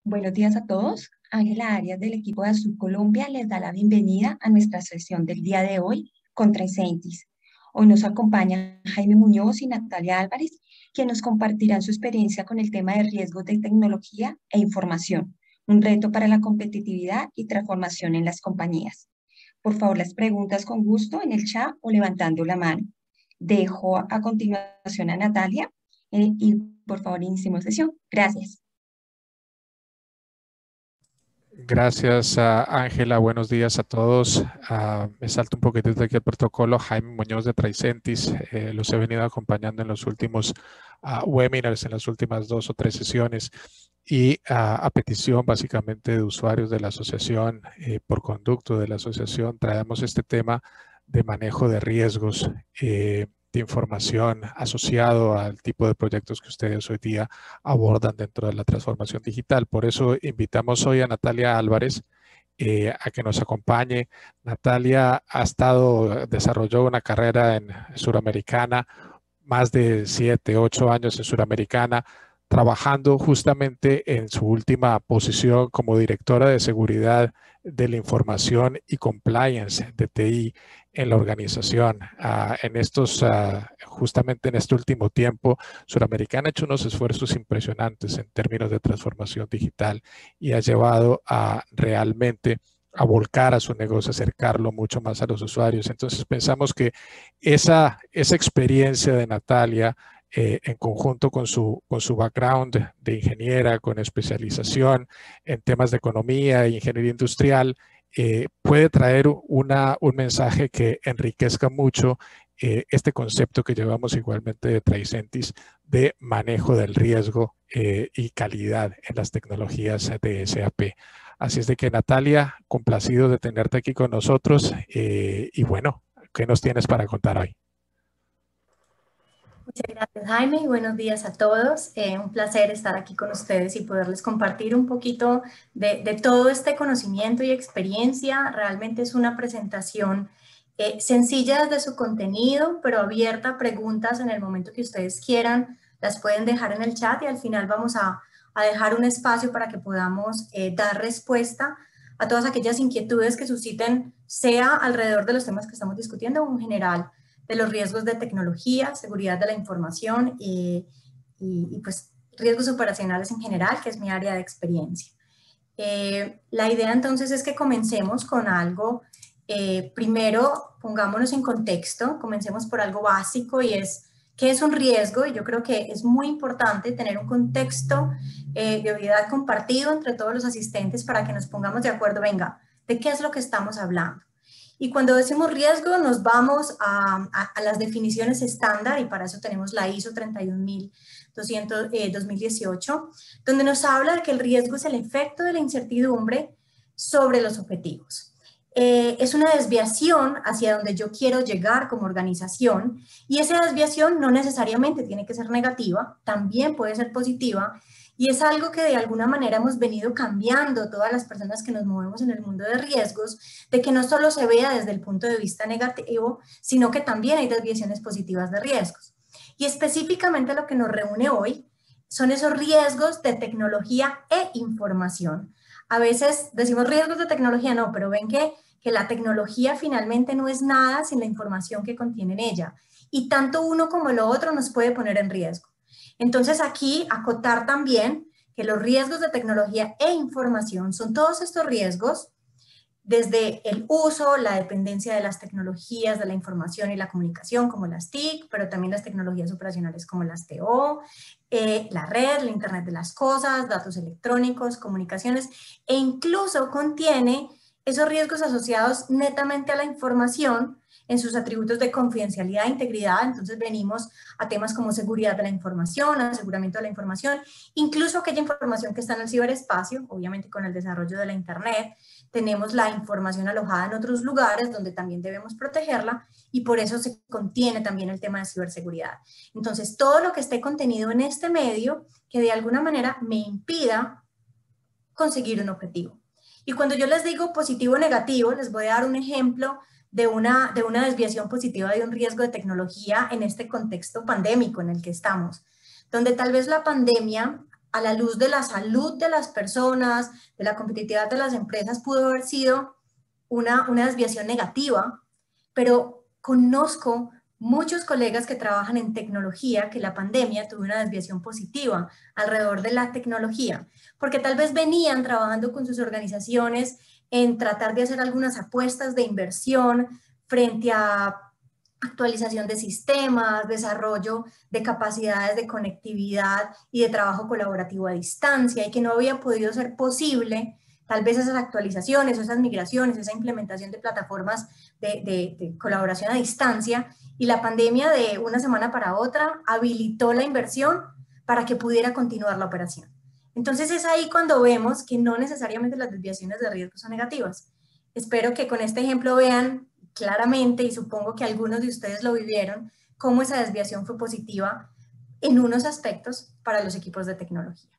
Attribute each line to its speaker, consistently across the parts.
Speaker 1: Buenos días a todos. Ángela Arias del equipo de Azul Colombia les da la bienvenida a nuestra sesión del día de hoy con Tricentis. Hoy nos acompañan Jaime Muñoz y Natalia Álvarez, quienes nos compartirán su experiencia con el tema de riesgos de tecnología e información, un reto para la competitividad y transformación en las compañías. Por favor, las preguntas con gusto en el chat o levantando la mano. Dejo a continuación a Natalia y por favor iniciemos sesión. Gracias.
Speaker 2: Gracias, Ángela. Buenos días a todos. Me salto un poquitito aquí el protocolo. Jaime Muñoz de Tricentis. Los he venido acompañando en los últimos webinars, en las últimas 2 o 3 sesiones. Y a petición básicamente de usuarios de la asociación, por conducto de la asociación, traemos este tema de manejo de riesgos de información asociado al tipo de proyectos que ustedes hoy día abordan dentro de la transformación digital. Por eso invitamos hoy a Natalia Álvarez a que nos acompañe. Natalia desarrolló una carrera en Suramericana, más de 7, 8 años en Suramericana, trabajando justamente en su última posición como directora de seguridad de la información y compliance de TI en la organización. Justamente en este último tiempo, Suramericana ha hecho unos esfuerzos impresionantes en términos de transformación digital y ha llevado a realmente a volcar a su negocio, acercarlo mucho más a los usuarios. Entonces pensamos que esa experiencia de Natalia, en conjunto con su background de ingeniera, con especialización en temas de economía e ingeniería industrial, puede traer un mensaje que enriquezca mucho este concepto que llevamos igualmente de Tricentis de manejo del riesgo y calidad en las tecnologías de SAP. Así es de que, Natalia, complacido de tenerte aquí con nosotros y bueno, ¿qué nos tienes para contar hoy?
Speaker 3: Muchas gracias, Jaime, y buenos días a todos. Un placer estar aquí con ustedes y poderles compartir un poquito de todo este conocimiento y experiencia. Realmente es una presentación sencilla desde su contenido, pero abierta a preguntas en el momento que ustedes quieran. Las pueden dejar en el chat y al final vamos a dejar un espacio para que podamos dar respuesta a todas aquellas inquietudes que susciten, sea alrededor de los temas que estamos discutiendo o en general, de los riesgos de tecnología, seguridad de la información y pues riesgos operacionales en general, que es mi área de experiencia. La idea entonces es que comencemos con algo, primero pongámonos en contexto, comencemos por algo básico y es ¿qué es un riesgo? Y yo creo que es muy importante tener un contexto de habilidad compartido entre todos los asistentes para que nos pongamos de acuerdo, venga, ¿de qué es lo que estamos hablando? Y cuando decimos riesgo, nos vamos a las definiciones estándar, y para eso tenemos la ISO 31200-2018, donde nos habla de que el riesgo es el efecto de la incertidumbre sobre los objetivos. Es una desviación hacia donde yo quiero llegar como organización, y esa desviación no necesariamente tiene que ser negativa, también puede ser positiva, y es algo que de alguna manera hemos venido cambiando todas las personas que nos movemos en el mundo de riesgos, de que no solo se vea desde el punto de vista negativo, sino que también hay desviaciones positivas de riesgos. Y específicamente lo que nos reúne hoy son esos riesgos de tecnología e información. A veces decimos riesgos de tecnología, no, pero ven que la tecnología finalmente no es nada sin la información que contiene en ella. Y tanto uno como lo otro nos puede poner en riesgo. Entonces aquí acotar también que los riesgos de tecnología e información son todos estos riesgos desde el uso, la dependencia de las tecnologías de la información y la comunicación como las TIC, pero también las tecnologías operacionales como las TO, la red, la Internet de las cosas, datos electrónicos, comunicaciones, e incluso contiene esos riesgos asociados netamente a la información en sus atributos de confidencialidad e integridad. Entonces venimos a temas como seguridad de la información, aseguramiento de la información, incluso aquella información que está en el ciberespacio, obviamente con el desarrollo de la Internet. Tenemos la información alojada en otros lugares donde también debemos protegerla, y por eso se contiene también el tema de ciberseguridad. Entonces, todo lo que esté contenido en este medio que de alguna manera me impida conseguir un objetivo. Y cuando yo les digo positivo o negativo, les voy a dar un ejemplo de una desviación positiva de un riesgo de tecnología en este contexto pandémico en el que estamos, donde tal vez la pandemia a la luz de la salud de las personas, de la competitividad de las empresas, pudo haber sido una desviación negativa, pero conozco muchos colegas que trabajan en tecnología que la pandemia tuvo una desviación positiva alrededor de la tecnología, porque tal vez venían trabajando con sus organizaciones en tratar de hacer algunas apuestas de inversión frente a actualización de sistemas, desarrollo de capacidades de conectividad y de trabajo colaborativo a distancia, y que no había podido ser posible tal vez esas actualizaciones, esas migraciones, esa implementación de plataformas de colaboración a distancia, y la pandemia de una semana para otra habilitó la inversión para que pudiera continuar la operación. Entonces es ahí cuando vemos que no necesariamente las desviaciones de riesgo son negativas. Espero que con este ejemplo vean claramente, y supongo que algunos de ustedes lo vivieron, cómo esa desviación fue positiva en unos aspectos para los equipos de tecnología.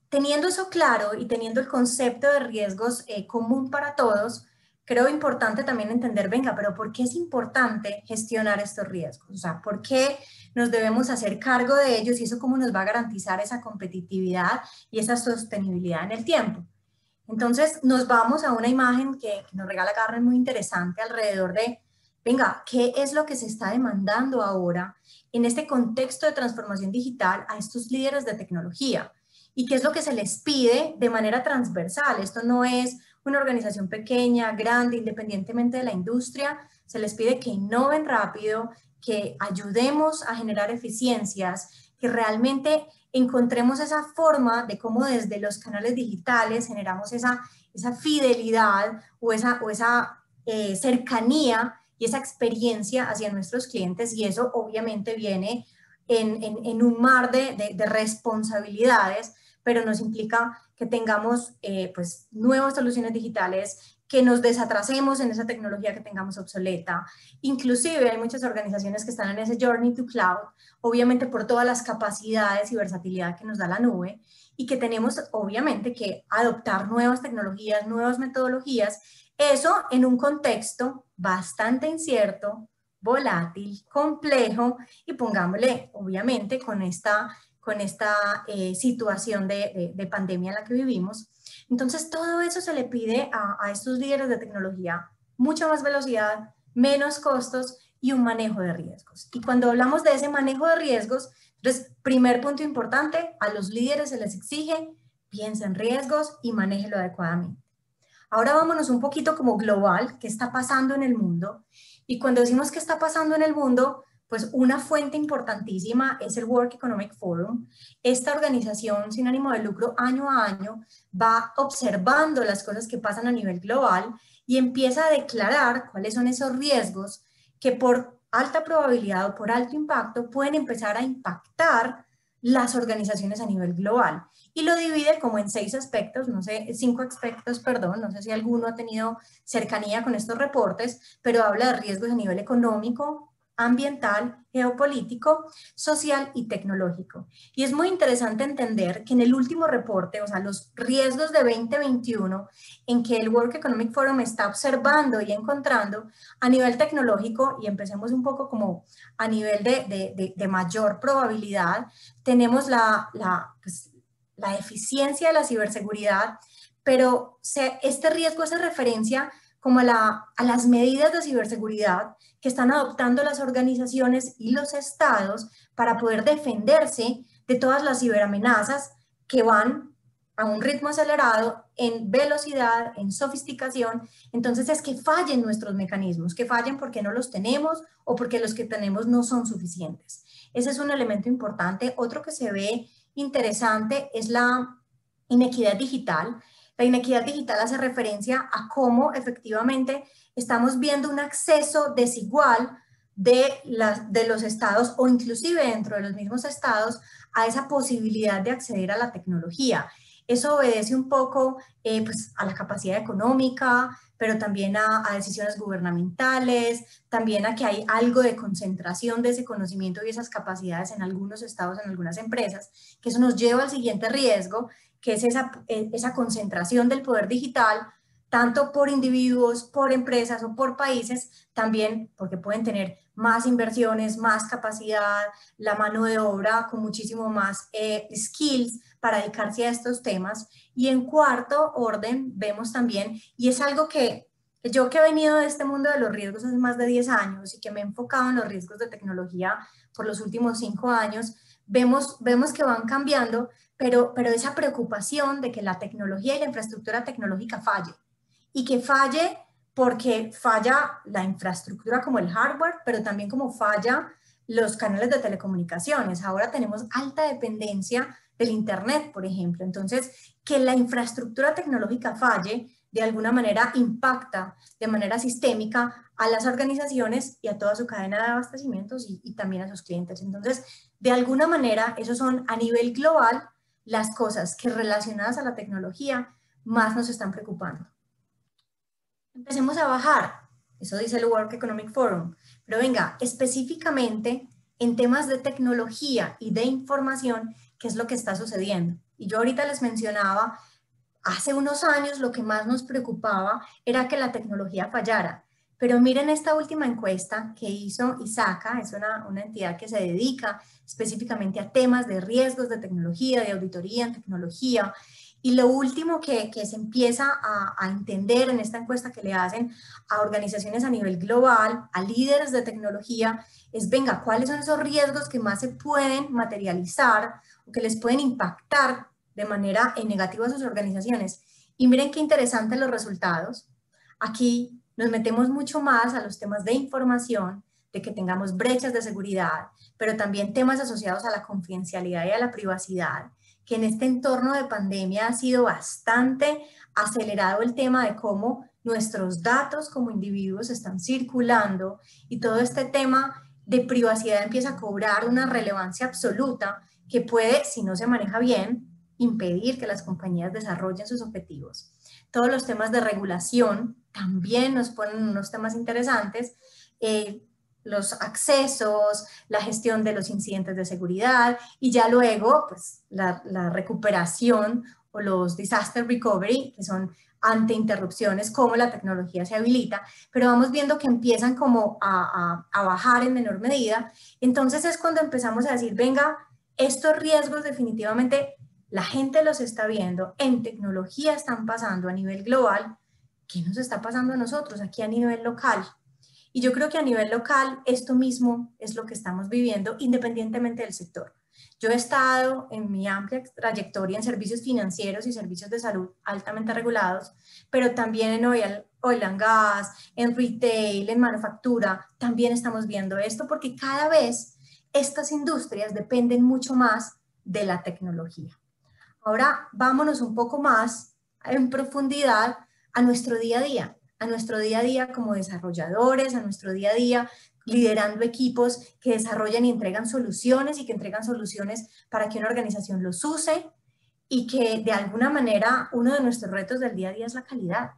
Speaker 3: Teniendo eso claro y teniendo el concepto de riesgos común para todos, creo importante también entender, venga, pero ¿por qué es importante gestionar estos riesgos? O sea, ¿por qué nos debemos hacer cargo de ellos y eso cómo nos va a garantizar esa competitividad y esa sostenibilidad en el tiempo? Entonces nos vamos a una imagen que nos regala Garner muy interesante alrededor de, venga, ¿qué es lo que se está demandando ahora en este contexto de transformación digital a estos líderes de tecnología? ¿Y qué es lo que se les pide de manera transversal? Esto no es una organización pequeña, grande, independientemente de la industria. Se les pide que innoven rápido, que ayudemos a generar eficiencias, que realmente encontremos esa forma de cómo desde los canales digitales generamos esa fidelidad o esa cercanía y esa experiencia hacia nuestros clientes, y eso obviamente viene en un mar de responsabilidades, pero nos implica que tengamos pues, nuevas soluciones digitales, que nos desatrasemos en esa tecnología que tengamos obsoleta. Inclusive hay muchas organizaciones que están en ese journey to cloud, obviamente por todas las capacidades y versatilidad que nos da la nube, y que tenemos obviamente que adoptar nuevas tecnologías, nuevas metodologías, eso en un contexto bastante incierto, volátil, complejo, y pongámosle obviamente con esta situación de pandemia en la que vivimos. Entonces todo eso se le pide a estos líderes de tecnología: mucha más velocidad, menos costos y un manejo de riesgos. Y cuando hablamos de ese manejo de riesgos, entonces, primer punto importante, a los líderes se les exige: piensa en riesgos y manéjelo adecuadamente. Ahora vámonos un poquito como global, ¿qué está pasando en el mundo? Y cuando decimos qué está pasando en el mundo, pues una fuente importantísima es el World Economic Forum. Esta organización sin ánimo de lucro año a año va observando las cosas que pasan a nivel global y empieza a declarar cuáles son esos riesgos que por alta probabilidad o por alto impacto pueden empezar a impactar las organizaciones a nivel global. Y lo divide como en 5 aspectos, no sé si alguno ha tenido cercanía con estos reportes, pero habla de riesgos a nivel económico, ambiental, geopolítico, social y tecnológico. Y es muy interesante entender que en el último reporte, o sea, los riesgos de 2021, en que el World Economic Forum está observando y encontrando a nivel tecnológico, y empecemos un poco como a nivel de mayor probabilidad, tenemos la eficiencia de la ciberseguridad, pero este riesgo hace referencia como a las medidas de ciberseguridad que están adoptando las organizaciones y los estados para poder defenderse de todas las ciberamenazas que van a un ritmo acelerado, en velocidad, en sofisticación. Entonces es que fallen nuestros mecanismos, que fallen porque no los tenemos o porque los que tenemos no son suficientes. Ese es un elemento importante. Otro que se ve interesante es la inequidad digital. La inequidad digital hace referencia a cómo efectivamente estamos viendo un acceso desigual de los estados, o inclusive dentro de los mismos estados, a esa posibilidad de acceder a la tecnología. Eso obedece un poco pues, a la capacidad económica, pero también a decisiones gubernamentales, también a que hay algo de concentración de ese conocimiento y esas capacidades en algunos estados, en algunas empresas, que eso nos lleva al siguiente riesgo, que es esa concentración del poder digital, tanto por individuos, por empresas o por países, también porque pueden tener más inversiones, más capacidad, la mano de obra con muchísimo más skills para dedicarse a estos temas. Y en cuarto orden vemos también, y es algo que yo que he venido de este mundo de los riesgos hace más de 10 años y que me he enfocado en los riesgos de tecnología por los últimos 5 años, vemos que van cambiando, pero esa preocupación de que la tecnología y la infraestructura tecnológica falle, y que falle porque falla la infraestructura como el hardware, pero también como falla los canales de telecomunicaciones. Ahora tenemos alta dependencia del Internet, por ejemplo. Entonces, que la infraestructura tecnológica falle, de alguna manera impacta de manera sistémica a las organizaciones y a toda su cadena de abastecimientos y también a sus clientes. Entonces, de alguna manera, esos son a nivel global las cosas que relacionadas a la tecnología más nos están preocupando. Empecemos a bajar, eso dice el World Economic Forum, pero venga, específicamente en temas de tecnología y de información, ¿qué es lo que está sucediendo? Y yo ahorita les mencionaba, hace unos años lo que más nos preocupaba era que la tecnología fallara, pero miren esta última encuesta que hizo ISACA, es una entidad que se dedica específicamente a temas de riesgos de tecnología, de auditoría en tecnología. Y lo último que se empieza a entender en esta encuesta que le hacen a organizaciones a nivel global, a líderes de tecnología, es, venga, ¿cuáles son esos riesgos que más se pueden materializar o que les pueden impactar de manera negativa a sus organizaciones? Y miren qué interesantes los resultados. Aquí nos metemos mucho más a los temas de información, de que tengamos brechas de seguridad, pero también temas asociados a la confidencialidad y a la privacidad, que en este entorno de pandemia ha sido bastante acelerado el tema de cómo nuestros datos como individuos están circulando y todo este tema de privacidad empieza a cobrar una relevancia absoluta que puede, si no se maneja bien, impedir que las compañías desarrollen sus objetivos. Todos los temas de regulación también nos ponen unos temas interesantes, los accesos, la gestión de los incidentes de seguridad y ya luego pues, la recuperación o los disaster recovery, que son ante interrupciones, cómo la tecnología se habilita, pero vamos viendo que empiezan como a bajar en menor medida. Entonces es cuando empezamos a decir, venga, estos riesgos definitivamente la gente los está viendo, en tecnología están pasando a nivel global. ¿Qué nos está pasando a nosotros aquí a nivel local? Y yo creo que a nivel local esto mismo es lo que estamos viviendo independientemente del sector. Yo he estado en mi amplia trayectoria en servicios financieros y servicios de salud altamente regulados, pero también en oil and gas, en retail, en manufactura, también estamos viendo esto porque cada vez estas industrias dependen mucho más de la tecnología. Ahora vámonos un poco más en profundidad a nuestro día a día como desarrolladores, a nuestro día a día liderando equipos que desarrollan y entregan soluciones y que entregan soluciones para que una organización los use y que de alguna manera uno de nuestros retos del día a día es la calidad.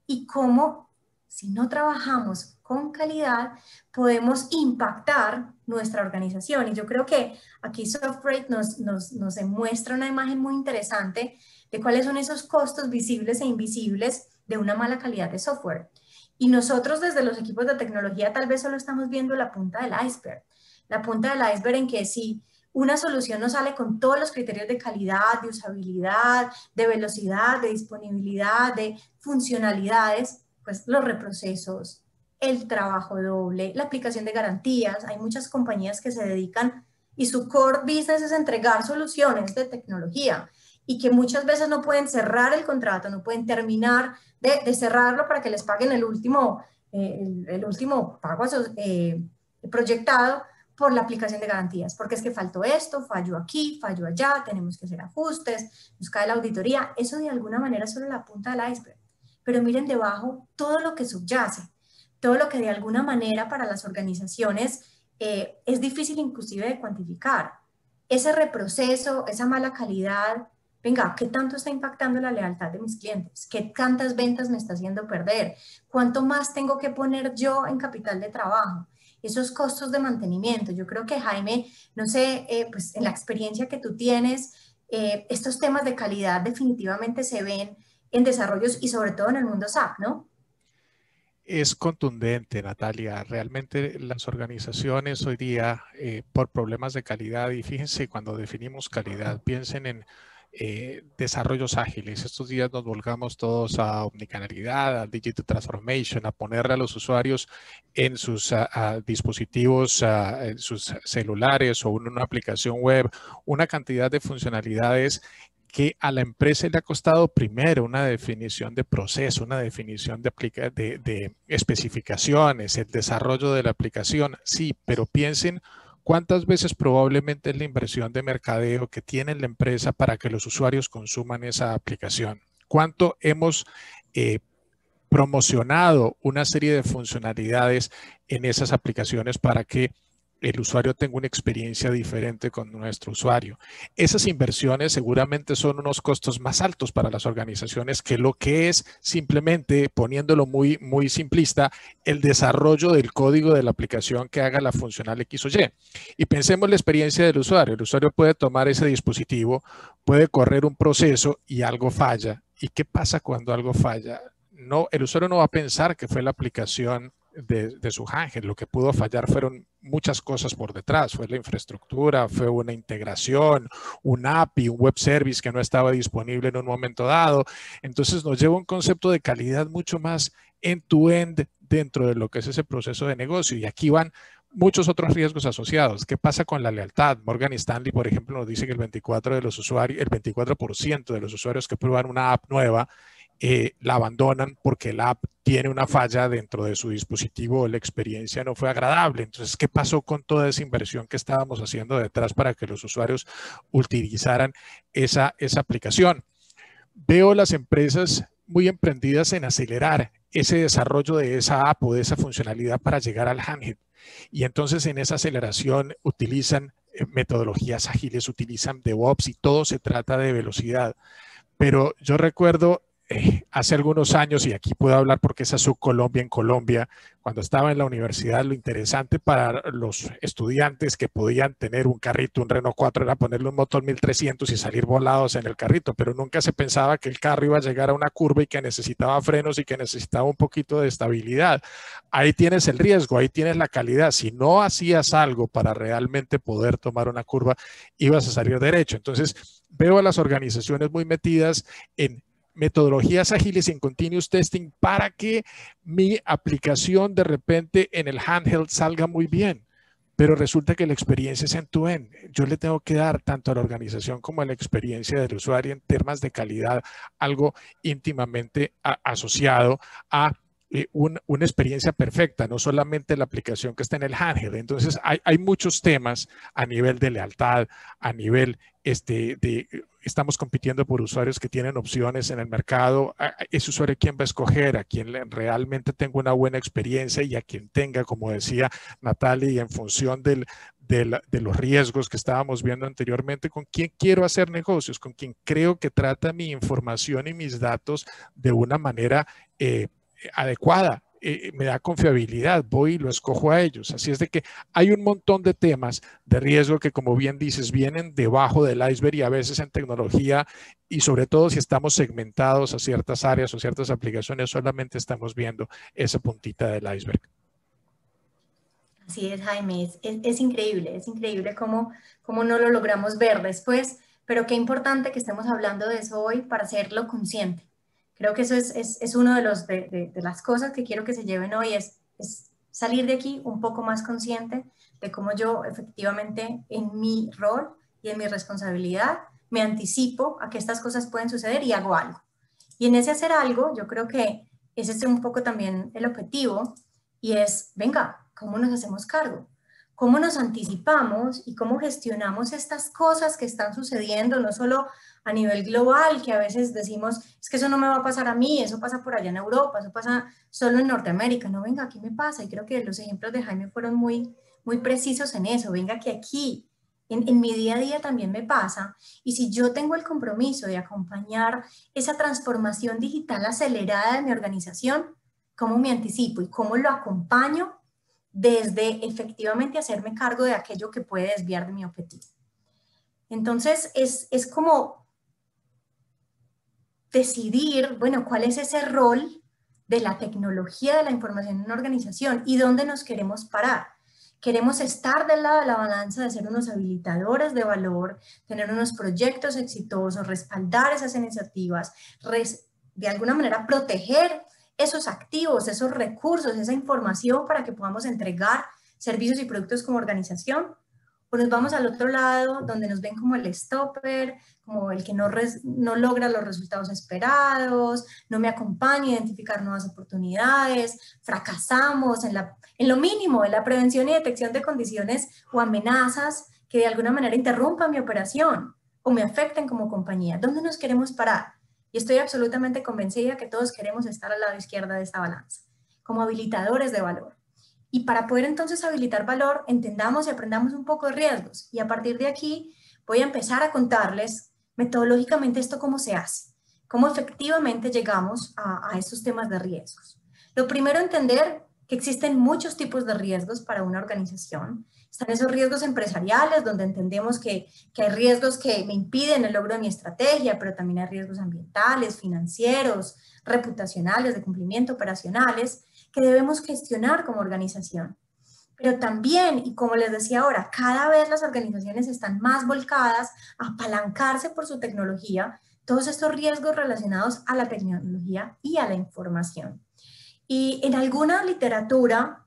Speaker 3: Y cómo, si no trabajamos con calidad, podemos impactar nuestra organización. Y yo creo que aquí SoftRate nos muestra una imagen muy interesante de cuáles son esos costos visibles e invisibles de una mala calidad de software. Y nosotros desde los equipos de tecnología tal vez solo estamos viendo la punta del iceberg. La punta del iceberg en que si una solución no sale con todos los criterios de calidad, de usabilidad, de velocidad, de disponibilidad, de funcionalidades, pues los reprocesos, el trabajo doble, la aplicación de garantías. Hay muchas compañías que se dedican y su core business es entregar soluciones de tecnología y que muchas veces no pueden cerrar el contrato, no pueden terminar de cerrarlo para que les paguen el último pago proyectado por la aplicación de garantías, porque es que faltó esto, falló aquí, falló allá, tenemos que hacer ajustes, nos cae la auditoría. Eso de alguna manera es solo la punta del iceberg, pero miren debajo todo lo que subyace, todo lo que de alguna manera para las organizaciones es difícil inclusive de cuantificar. Ese reproceso, esa mala calidad, venga, ¿qué tanto está impactando la lealtad de mis clientes? ¿Qué tantas ventas me está haciendo perder? ¿Cuánto más tengo que poner yo en capital de trabajo? Esos costos de mantenimiento. Yo creo que, Jaime, no sé, pues en la experiencia que tú tienes, estos temas de calidad definitivamente se ven en desarrollos y sobre todo en el mundo SAP, ¿no?
Speaker 2: Es contundente, Natalia. Realmente las organizaciones hoy día, por problemas de calidad, y fíjense, cuando definimos calidad, piensen en desarrollos ágiles. Estos días nos volcamos todos a omnicanalidad, a digital transformation, a ponerle a los usuarios en sus dispositivos, en sus celulares o en una aplicación web, una cantidad de funcionalidades que a la empresa le ha costado primero una definición de proceso, una definición de especificaciones, el desarrollo de la aplicación. Sí, pero piensen cuántas veces probablemente es la inversión de mercadeo que tiene la empresa para que los usuarios consuman esa aplicación. ¿Cuánto hemos promocionado una serie de funcionalidades en esas aplicaciones para que el usuario tenga una experiencia diferente con nuestro usuario? Esas inversiones seguramente son unos costos más altos para las organizaciones que lo que es simplemente, poniéndolo muy, muy simplista, el desarrollo del código de la aplicación que haga la funcional X o Y. Y pensemos la experiencia del usuario. El usuario puede tomar ese dispositivo, puede correr un proceso y algo falla. ¿Y qué pasa cuando algo falla? No, el usuario no va a pensar que fue la aplicación de su Ángel. Lo que pudo fallar fueron muchas cosas por detrás. Fue la infraestructura, fue una integración, un API, un web service que no estaba disponible en un momento dado. Entonces nos lleva a un concepto de calidad mucho más end-to-end dentro de lo que es ese proceso de negocio. Y aquí van muchos otros riesgos asociados. ¿Qué pasa con la lealtad? Morgan Stanley, por ejemplo, nos dice que el 24% de los usuarios que prueban una app nueva la abandonan porque la app tiene una falla dentro de su dispositivo o la experiencia no fue agradable. Entonces, ¿qué pasó con toda esa inversión que estábamos haciendo detrás para que los usuarios utilizaran esa aplicación? Veo las empresas muy emprendidas en acelerar ese desarrollo de esa app o de esa funcionalidad para llegar al handheld. Y entonces en esa aceleración utilizan metodologías ágiles, utilizan DevOps y todo se trata de velocidad. Pero yo recuerdo hace algunos años, y aquí puedo hablar porque esa es Colombia en Colombia, cuando estaba en la universidad, lo interesante para los estudiantes que podían tener un carrito, un Renault 4, era ponerle un motor 1300 y salir volados en el carrito, pero nunca se pensaba que el carro iba a llegar a una curva y que necesitaba frenos y que necesitaba un poquito de estabilidad. Ahí tienes el riesgo, ahí tienes la calidad. Si no hacías algo para realmente poder tomar una curva, ibas a salir derecho. Entonces, veo a las organizaciones muy metidas en metodologías ágiles en continuous testing para que mi aplicación de repente en el handheld salga muy bien. Pero resulta que la experiencia es end-to-end. Yo le tengo que dar tanto a la organización como a la experiencia del usuario en temas de calidad algo íntimamente asociado a una experiencia perfecta, no solamente la aplicación que está en el handheld. Entonces hay muchos temas a nivel de lealtad, a nivel estamos compitiendo por usuarios que tienen opciones en el mercado. Ese usuario, ¿quién va a escoger? A quien realmente tenga una buena experiencia y a quien tenga, como decía Natalia, y en función de los riesgos que estábamos viendo anteriormente, con quién quiero hacer negocios, con quien creo que trata mi información y mis datos de una manera adecuada. Me da confiabilidad, voy y lo escojo a ellos. Así es de que hay un montón de temas de riesgo que, como bien dices, vienen debajo del iceberg y a veces en tecnología y sobre todo si estamos segmentados a ciertas áreas o ciertas aplicaciones, solamente estamos viendo esa puntita del iceberg.
Speaker 3: Así es, Jaime, es increíble cómo no lo logramos ver después, pero qué importante que estemos hablando de eso hoy para hacerlo consciente. Creo que eso es uno de las cosas que quiero que se lleven hoy, es salir de aquí un poco más consciente de cómo yo efectivamente en mi rol y en mi responsabilidad me anticipo a que estas cosas pueden suceder y hago algo. Y en ese hacer algo, yo creo que ese es un poco también el objetivo y es, venga, ¿cómo nos hacemos cargo? ¿Cómo nos anticipamos y cómo gestionamos estas cosas que están sucediendo, no solo a nivel global, que a veces decimos, es que eso no me va a pasar a mí, eso pasa por allá en Europa, eso pasa solo en Norteamérica? No, venga, aquí me pasa. Y creo que los ejemplos de Jaime fueron muy precisos en eso. Venga, que aquí, en mi día a día también me pasa. Y si yo tengo el compromiso de acompañar esa transformación digital acelerada de mi organización, ¿cómo me anticipo y cómo lo acompaño desde efectivamente hacerme cargo de aquello que puede desviar de mi objetivo? Entonces, es como decidir, bueno, cuál es ese rol de la tecnología de la información en una organización y dónde nos queremos parar. Queremos estar del lado de la balanza de ser unos habilitadores de valor, tener unos proyectos exitosos, respaldar esas iniciativas, de alguna manera proteger esos activos, esos recursos, esa información para que podamos entregar servicios y productos como organización. O nos vamos al otro lado, donde nos ven como el stopper, como el que no logra los resultados esperados, no me acompaña a identificar nuevas oportunidades, fracasamos en lo mínimo, en la prevención y detección de condiciones o amenazas que de alguna manera interrumpan mi operación o me afecten como compañía. ¿Dónde nos queremos parar? Y estoy absolutamente convencida que todos queremos estar al lado izquierdo de esta balanza, como habilitadores de valor. Y para poder entonces habilitar valor, entendamos y aprendamos un poco de riesgos. Y a partir de aquí voy a empezar a contarles metodológicamente esto cómo se hace, cómo efectivamente llegamos a estos temas de riesgos. Lo primero, entender que existen muchos tipos de riesgos para una organización. Están esos riesgos empresariales, donde entendemos que hay riesgos que me impiden el logro de mi estrategia, pero también hay riesgos ambientales, financieros, reputacionales, de cumplimiento, operacionales, que debemos gestionar como organización. Pero también, y como les decía ahora, cada vez las organizaciones están más volcadas a apalancarse por su tecnología, todos estos riesgos relacionados a la tecnología y a la información. Y en alguna literatura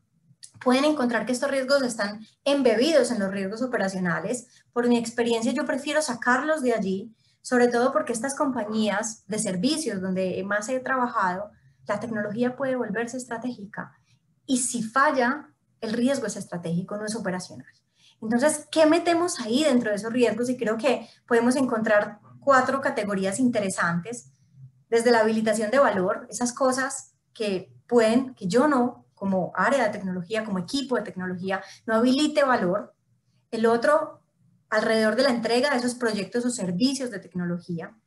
Speaker 3: pueden encontrar que estos riesgos están embebidos en los riesgos operacionales. Por mi experiencia, yo prefiero sacarlos de allí, sobre todo porque estas compañías de servicios donde más he trabajado, la tecnología puede volverse estratégica y si falla, el riesgo es estratégico, no es operacional. Entonces, ¿qué metemos ahí dentro de esos riesgos? Y creo que podemos encontrar 4 categorías interesantes, desde la habilitación de valor, esas cosas que yo no, como área de tecnología, como equipo de tecnología, no habilite valor. El otro, alrededor de la entrega de esos proyectos o servicios de tecnología.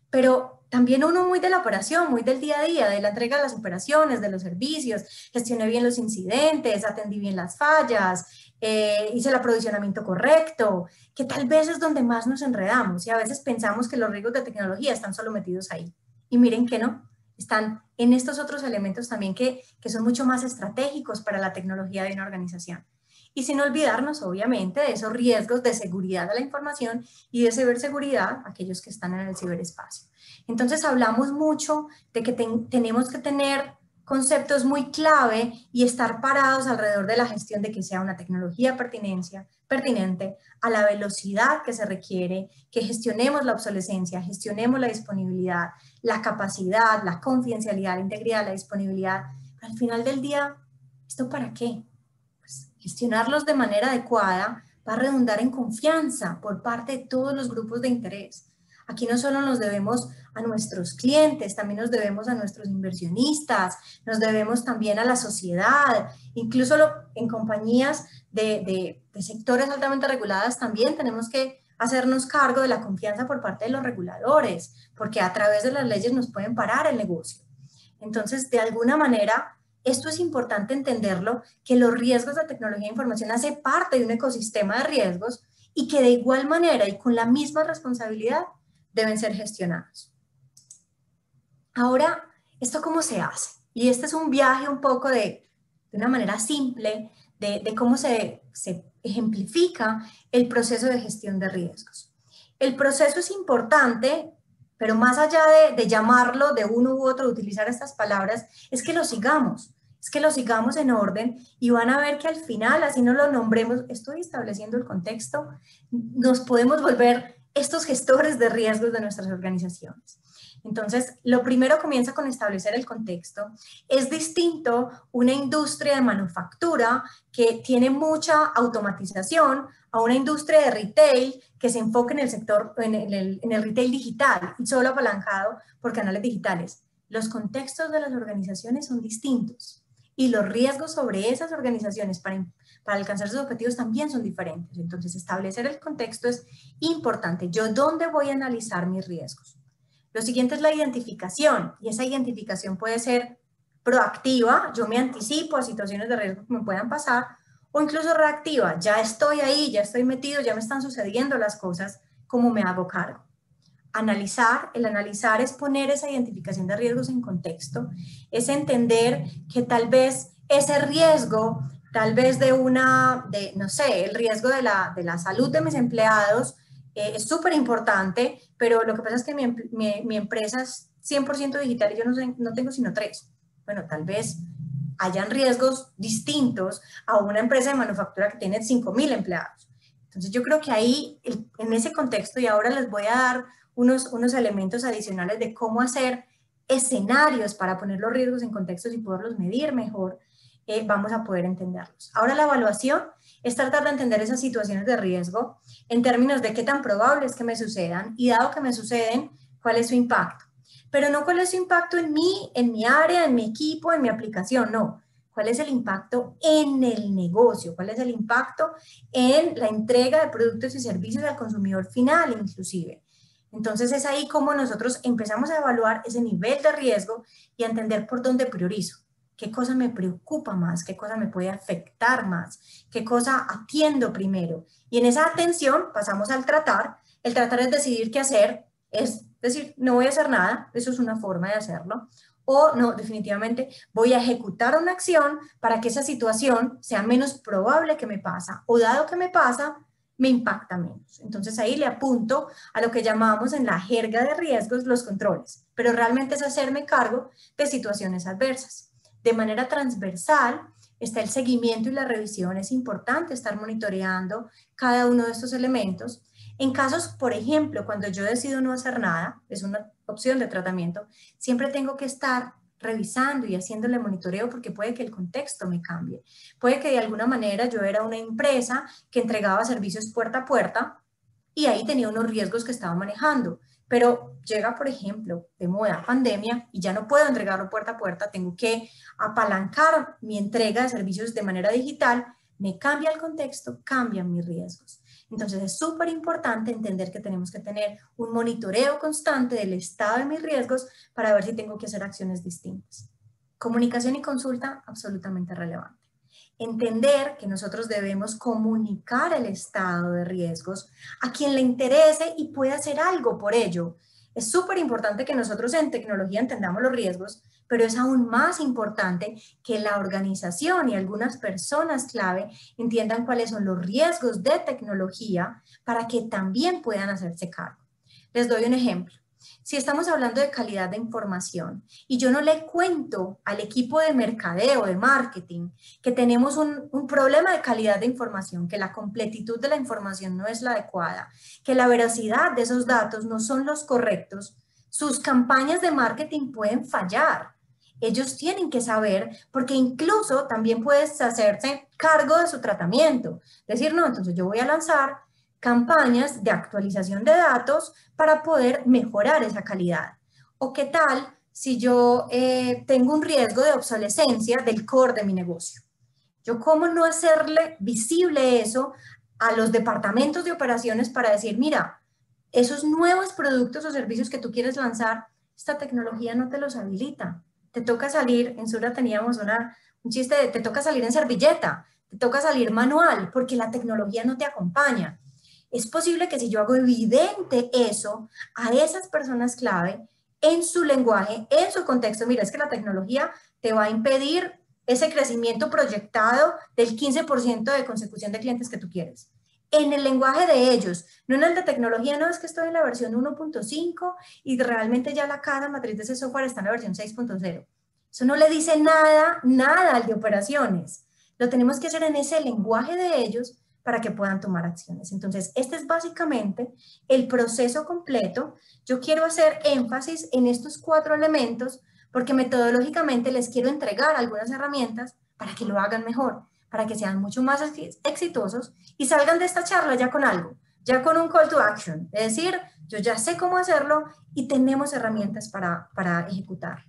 Speaker 3: Pero también uno muy de la operación, muy del día a día, de la entrega de las operaciones, de los servicios, gestioné bien los incidentes, atendí bien las fallas, hice el aprovisionamiento correcto, que tal vez es donde más nos enredamos y a veces pensamos que los riesgos de tecnología están solo metidos ahí. Y miren que no, están en estos otros elementos también que son mucho más estratégicos para la tecnología de una organización. Y sin olvidarnos, obviamente, de esos riesgos de seguridad de la información y de ciberseguridad, aquellos que están en el ciberespacio. Entonces, hablamos mucho de que tenemos que tener conceptos muy clave y estar parados alrededor de la gestión de que sea una tecnología pertinente a la velocidad que se requiere, que gestionemos la obsolescencia, gestionemos la disponibilidad, la capacidad, la confidencialidad, la integridad, la disponibilidad. Pero al final del día, ¿esto para qué? Gestionarlos de manera adecuada va a redundar en confianza por parte de todos los grupos de interés. Aquí no solo nos debemos a nuestros clientes, también nos debemos a nuestros inversionistas, nos debemos también a la sociedad, incluso en compañías de sectores altamente reguladas también tenemos que hacernos cargo de la confianza por parte de los reguladores, porque a través de las leyes nos pueden parar el negocio. Entonces, de alguna manera, esto es importante entenderlo, que los riesgos de tecnología e información hace parte de un ecosistema de riesgos y que de igual manera y con la misma responsabilidad deben ser gestionados. Ahora, ¿esto cómo se hace? Y este es un viaje un poco de una manera simple de cómo se ejemplifica el proceso de gestión de riesgos. El proceso es importante, pero más allá de llamarlo de uno u otro, de utilizar estas palabras, es que lo sigamos. Es que lo sigamos en orden y van a ver que al final, así no lo nombremos, estoy estableciendo el contexto, nos podemos volver estos gestores de riesgos de nuestras organizaciones. Entonces, lo primero comienza con establecer el contexto. Es distinto una industria de manufactura que tiene mucha automatización a una industria de retail que se enfoca en el sector, en el retail digital y solo apalancado por canales digitales. Los contextos de las organizaciones son distintos y los riesgos sobre esas organizaciones para alcanzar sus objetivos también son diferentes. Entonces, establecer el contexto es importante. ¿Yo dónde voy a analizar mis riesgos? Lo siguiente es la identificación, y esa identificación puede ser proactiva, yo me anticipo a situaciones de riesgo que me puedan pasar, o incluso reactiva, ya estoy ahí, ya estoy metido, ya me están sucediendo las cosas, ¿cómo me hago cargo? analizar. El analizar es poner esa identificación de riesgos en contexto, es entender que tal vez ese riesgo, tal vez no sé, el riesgo de la salud de mis empleados es súper importante, pero lo que pasa es que mi empresa es 100% digital y yo no tengo sino 3. Bueno, tal vez hayan riesgos distintos a una empresa de manufactura que tiene 5.000 empleados. Entonces yo creo que ahí, en ese contexto, y ahora les voy a dar unos elementos adicionales de cómo hacer escenarios para poner los riesgos en contextos y poderlos medir mejor, vamos a poder entenderlos. Ahora la evaluación es tratar de entender esas situaciones de riesgo en términos de qué tan probable es que me sucedan y dado que me suceden, cuál es su impacto. Pero no cuál es su impacto en mi área, en mi equipo, en mi aplicación, no. ¿Cuál es el impacto en el negocio? ¿Cuál es el impacto en la entrega de productos y servicios al consumidor final inclusive? Entonces es ahí como nosotros empezamos a evaluar ese nivel de riesgo y a entender por dónde priorizo. ¿Qué cosa me preocupa más? ¿Qué cosa me puede afectar más? ¿Qué cosa atiendo primero? Y en esa atención pasamos al tratar. El tratar es decidir qué hacer, es decir, no voy a hacer nada, eso es una forma de hacerlo. O no, definitivamente voy a ejecutar una acción para que esa situación sea menos probable que me pasa, o dado que me pasa, me impacta menos. Entonces ahí le apunto a lo que llamamos en la jerga de riesgos los controles, pero realmente es hacerme cargo de situaciones adversas. De manera transversal está el seguimiento y la revisión. Es importante estar monitoreando cada uno de estos elementos. En casos, por ejemplo, cuando yo decido no hacer nada, es una opción de tratamiento, siempre tengo que estar revisando y haciéndole monitoreo porque puede que el contexto me cambie. Puede que de alguna manera yo era una empresa que entregaba servicios puerta a puerta y ahí tenía unos riesgos que estaba manejando. Pero llega, por ejemplo, de moda pandemia y ya no puedo entregarlo puerta a puerta, tengo que apalancar mi entrega de servicios de manera digital, me cambia el contexto, cambian mis riesgos. Entonces es súper importante entender que tenemos que tener un monitoreo constante del estado de mis riesgos para ver si tengo que hacer acciones distintas. Comunicación y consulta, absolutamente relevante. Entender que nosotros debemos comunicar el estado de riesgos a quien le interese y pueda hacer algo por ello. Es súper importante que nosotros en tecnología entendamos los riesgos, pero es aún más importante que la organización y algunas personas clave entiendan cuáles son los riesgos de tecnología para que también puedan hacerse cargo. Les doy un ejemplo. Si estamos hablando de calidad de información y yo no le cuento al equipo de mercadeo, de marketing, que tenemos un problema de calidad de información, que la completitud de la información no es la adecuada, que la veracidad de esos datos no son los correctos, sus campañas de marketing pueden fallar. Ellos tienen que saber, porque incluso también puedes hacerse cargo de su tratamiento. Decir, no, entonces yo voy a lanzar campañas de actualización de datos para poder mejorar esa calidad. ¿O qué tal si yo tengo un riesgo de obsolescencia del core de mi negocio? Yo, ¿cómo no hacerle visible eso a los departamentos de operaciones para decir, mira, esos nuevos productos o servicios que tú quieres lanzar, esta tecnología no te los habilita? Te toca salir, en Sura teníamos un chiste de te toca salir en servilleta, te toca salir manual, porque la tecnología no te acompaña. Es posible que si yo hago evidente eso a esas personas clave en su lenguaje, en su contexto, mira, es que la tecnología te va a impedir ese crecimiento proyectado del 15% de consecución de clientes que tú quieres. En el lenguaje de ellos, no en el de tecnología, no, es que estoy en la versión 1.5 y realmente ya la cada matriz de ese software está en la versión 6.0. Eso no le dice nada al de operaciones. Lo tenemos que hacer en ese lenguaje de ellos para que puedan tomar acciones. Entonces, este es básicamente el proceso completo. Yo quiero hacer énfasis en estos 4 elementos porque metodológicamente les quiero entregar algunas herramientas para que lo hagan mejor, para que sean mucho más exitosos y salgan de esta charla ya con algo, ya con un call to action. Es decir, yo ya sé cómo hacerlo y tenemos herramientas para ejecutarlo.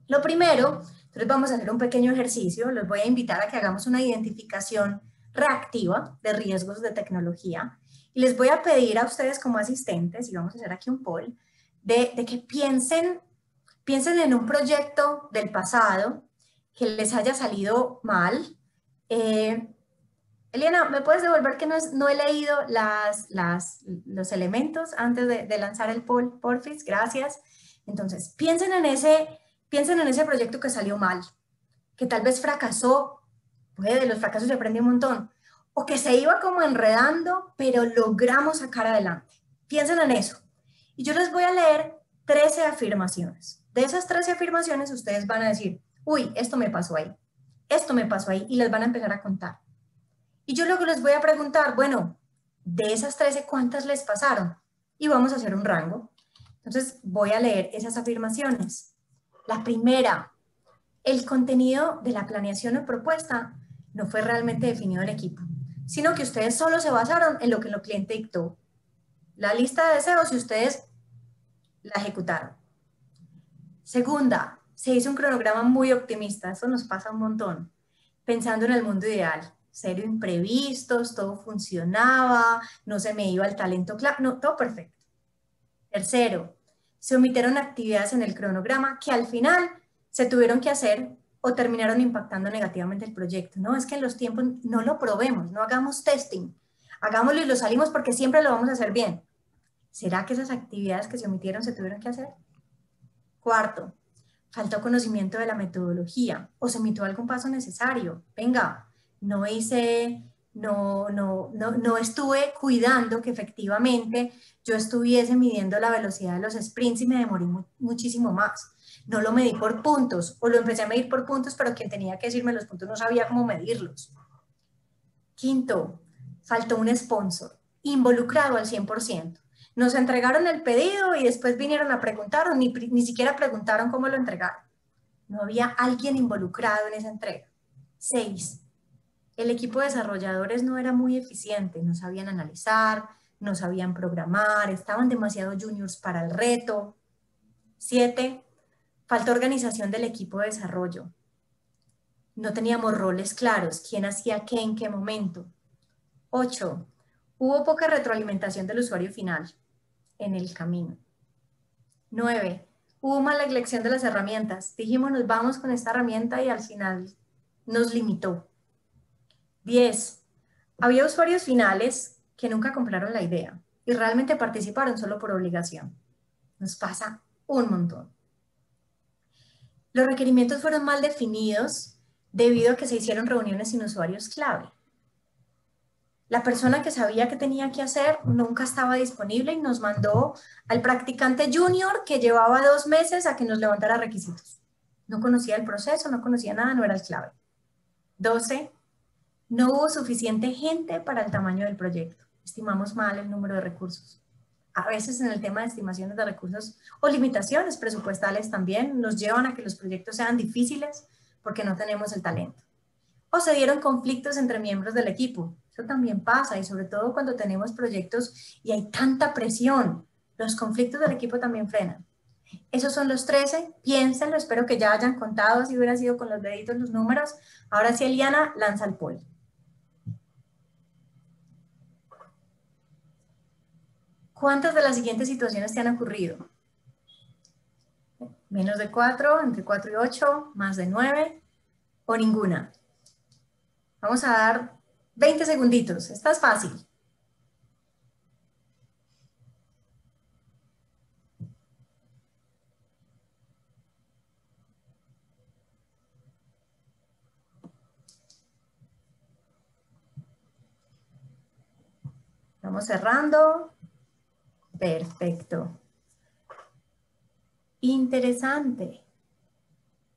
Speaker 3: Lo primero, entonces vamos a hacer un pequeño ejercicio. Los voy a invitar a que hagamos una identificación reactiva de riesgos de tecnología y les voy a pedir a ustedes como asistentes, y vamos a hacer aquí un poll, de que piensen en un proyecto del pasado que les haya salido mal, Eliana, ¿me puedes devolver que no he leído los elementos antes de lanzar el poll, porfis? Gracias. Entonces, piensen en ese proyecto que salió mal, que tal vez fracasó. De los fracasos se aprende un montón. O que se iba como enredando, pero logramos sacar adelante. Piensen en eso. Y yo les voy a leer 13 afirmaciones. De esas 13 afirmaciones, ustedes van a decir, uy, esto me pasó ahí, y les van a empezar a contar. Y yo luego les voy a preguntar, bueno, de esas 13, ¿cuántas les pasaron? Y vamos a hacer un rango. Entonces, voy a leer esas afirmaciones. La primera, el contenido de la planeación o propuesta no fue realmente definido en equipo, sino que ustedes solo se basaron en lo que el cliente dictó. La lista de deseos y ustedes la ejecutaron. Segunda, se hizo un cronograma muy optimista, eso nos pasa un montón, pensando en el mundo ideal. Cero imprevistos, todo funcionaba, no se me iba el talento claro, no, todo perfecto. Tercero, se omitieron actividades en el cronograma que al final se tuvieron que hacer o terminaron impactando negativamente el proyecto. No, es que en los tiempos no lo probemos, no hagamos testing, hagámoslo y lo salimos porque siempre lo vamos a hacer bien. ¿Será que esas actividades que se omitieron se tuvieron que hacer? Cuarto, faltó conocimiento de la metodología o se omitió algún paso necesario. Venga, no estuve cuidando que efectivamente yo estuviese midiendo la velocidad de los sprints y me demoré muchísimo más. No lo medí por puntos o lo empecé a medir por puntos, pero quien tenía que decirme los puntos no sabía cómo medirlos. Quinto, faltó un sponsor involucrado al 100%. Nos entregaron el pedido y después vinieron a preguntar o ni siquiera preguntaron cómo lo entregaron. No había alguien involucrado en esa entrega. 6. El equipo de desarrolladores no era muy eficiente, no sabían analizar, no sabían programar, estaban demasiado juniors para el reto. 7. Faltó organización del equipo de desarrollo. No teníamos roles claros, quién hacía qué en qué momento. 8. Hubo poca retroalimentación del usuario final en el camino. 9. Hubo mala elección de las herramientas. Dijimos, nos vamos con esta herramienta y al final nos limitó. 10. Había usuarios finales que nunca compraron la idea y realmente participaron solo por obligación. Nos pasa un montón. Los requerimientos fueron mal definidos debido a que se hicieron reuniones sin usuarios clave. La persona que sabía qué tenía que hacer nunca estaba disponible y nos mandó al practicante junior que llevaba 2 meses a que nos levantara requisitos. No conocía el proceso, no conocía nada, no era el clave. 12. No hubo suficiente gente para el tamaño del proyecto. Estimamos mal el número de recursos. A veces en el tema de estimaciones de recursos o limitaciones presupuestales también nos llevan a que los proyectos sean difíciles porque no tenemos el talento. O se dieron conflictos entre miembros del equipo. Eso también pasa y sobre todo cuando tenemos proyectos y hay tanta presión. Los conflictos del equipo también frenan. Esos son los 13. Piénsenlo, espero que ya hayan contado si hubiera sido con los deditos los números. Ahora sí, Eliana, lanza el poll. ¿Cuántas de las siguientes situaciones te han ocurrido? Menos de 4, entre 4 y 8, más de 9 o ninguna. Vamos a dar 20 segunditos. Esta es fácil. Vamos cerrando. Perfecto. Interesante.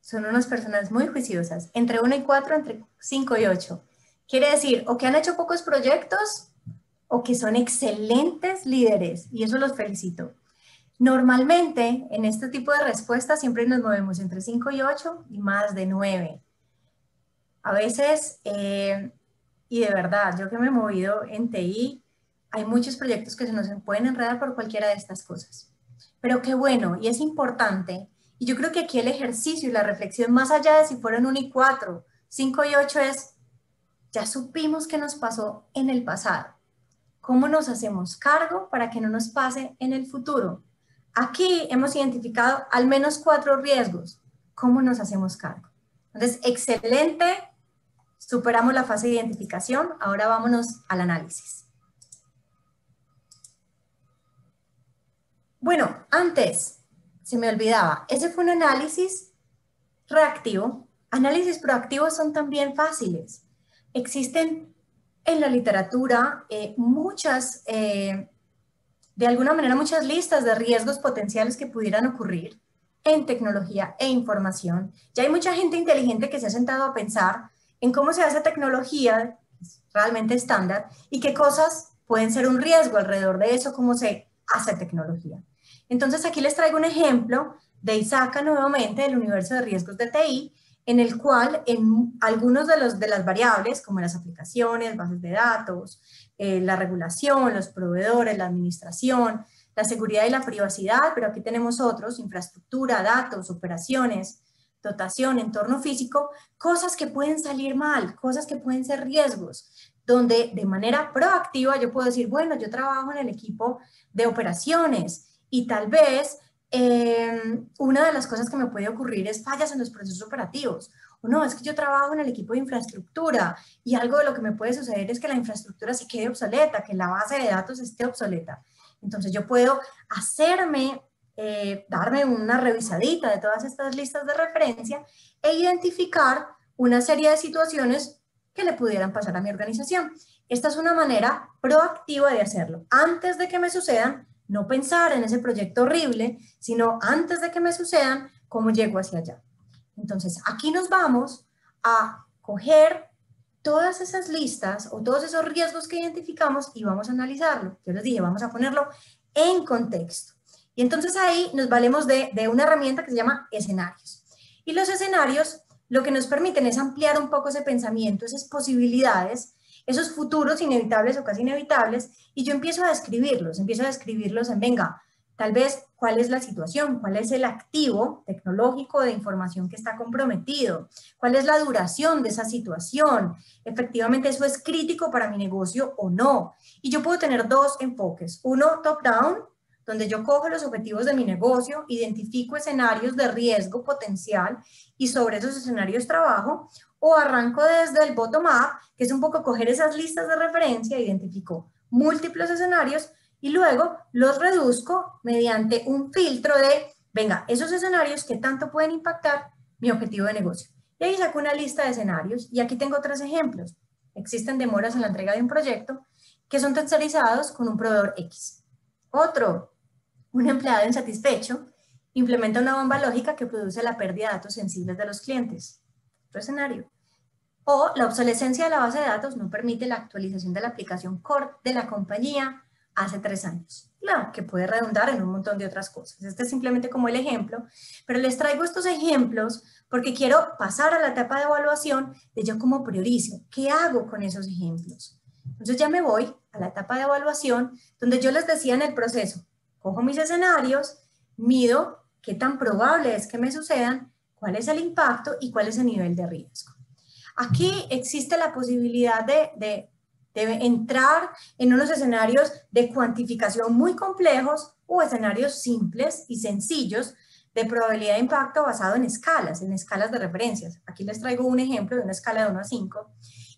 Speaker 3: Son unas personas muy juiciosas. Entre 1 y 4, entre 5 y 8. Quiere decir, o que han hecho pocos proyectos, o que son excelentes líderes. Y eso los felicito. Normalmente, en este tipo de respuestas, siempre nos movemos entre 5 y 8 y más de 9. A veces, y de verdad, yo que me he movido en TI, hay muchos proyectos que se nos pueden enredar por cualquiera de estas cosas. Pero qué bueno, y es importante. Y yo creo que aquí el ejercicio y la reflexión, más allá de si fueron 1 y 4, 5 y 8, es, ya supimos qué nos pasó en el pasado. ¿Cómo nos hacemos cargo para que no nos pase en el futuro? Aquí hemos identificado al menos 4 riesgos. ¿Cómo nos hacemos cargo? Entonces, excelente. Superamos la fase de identificación, ahora vámonos al análisis. Bueno, antes, se me olvidaba, ese fue un análisis reactivo. Análisis proactivos son también fáciles. Existen en la literatura muchas, de alguna manera, muchas listas de riesgos potenciales que pudieran ocurrir en tecnología e información. Ya hay mucha gente inteligente que se ha sentado a pensar en cómo se hace tecnología realmente estándar y qué cosas pueden ser un riesgo alrededor de eso, cómo se hace tecnología. Entonces aquí les traigo un ejemplo de ISACA nuevamente, del universo de riesgos de TI, en el cual en algunos de las variables, como las aplicaciones, bases de datos, la regulación, los proveedores, la administración, la seguridad y la privacidad, pero aquí tenemos otros, infraestructura, datos, operaciones, dotación, entorno físico, cosas que pueden salir mal, cosas que pueden ser riesgos, donde de manera proactiva yo puedo decir, bueno, yo trabajo en el equipo de operaciones y tal vez una de las cosas que me puede ocurrir es fallas en los procesos operativos. O no, es que yo trabajo en el equipo de infraestructura y algo de lo que me puede suceder es que la infraestructura se quede obsoleta, que la base de datos esté obsoleta. Entonces yo puedo hacerme, darme una revisadita de todas estas listas de referencia e identificar una serie de situaciones que le pudieran pasar a mi organización. Esta es una manera proactiva de hacerlo. Antes de que me sucedan, no pensar en ese proyecto horrible, sino antes de que me sucedan, cómo llego hacia allá. Entonces, aquí nos vamos a coger todas esas listas o todos esos riesgos que identificamos y vamos a analizarlo. Yo les dije, vamos a ponerlo en contexto. Y entonces ahí nos valemos de una herramienta que se llama escenarios. Y los escenarios lo que nos permiten es ampliar un poco ese pensamiento, esas posibilidades, esos futuros inevitables o casi inevitables, y yo empiezo a describirlos en, venga, tal vez, ¿cuál es la situación? ¿Cuál es el activo tecnológico de información que está comprometido? ¿Cuál es la duración de esa situación? ¿Efectivamente eso es crítico para mi negocio o no? Y yo puedo tener dos enfoques, uno top-down, donde yo cojo los objetivos de mi negocio, identifico escenarios de riesgo potencial y sobre esos escenarios trabajo, o arranco desde el bottom-up, que es un poco coger esas listas de referencia, identifico múltiples escenarios y luego los reduzco mediante un filtro de, venga, esos escenarios que tanto pueden impactar mi objetivo de negocio. Y ahí saco una lista de escenarios y aquí tengo tres ejemplos. Existen demoras en la entrega de un proyecto que son tercerizados con un proveedor X. Otro, un empleado insatisfecho implementa una bomba lógica que produce la pérdida de datos sensibles de los clientes. Otro escenario. O la obsolescencia de la base de datos no permite la actualización de la aplicación core de la compañía hace 3 años. Claro, que puede redundar en un montón de otras cosas. Este es simplemente como el ejemplo, pero les traigo estos ejemplos porque quiero pasar a la etapa de evaluación de yo cómo priorizo. ¿Qué hago con esos ejemplos? Entonces ya me voy a la etapa de evaluación donde yo les decía en el proceso, cojo mis escenarios, mido qué tan probable es que me sucedan, cuál es el impacto y cuál es el nivel de riesgo. Aquí existe la posibilidad de entrar en unos escenarios de cuantificación muy complejos o escenarios simples y sencillos de probabilidad de impacto basado en escalas de referencias. Aquí les traigo un ejemplo de una escala de 1 a 5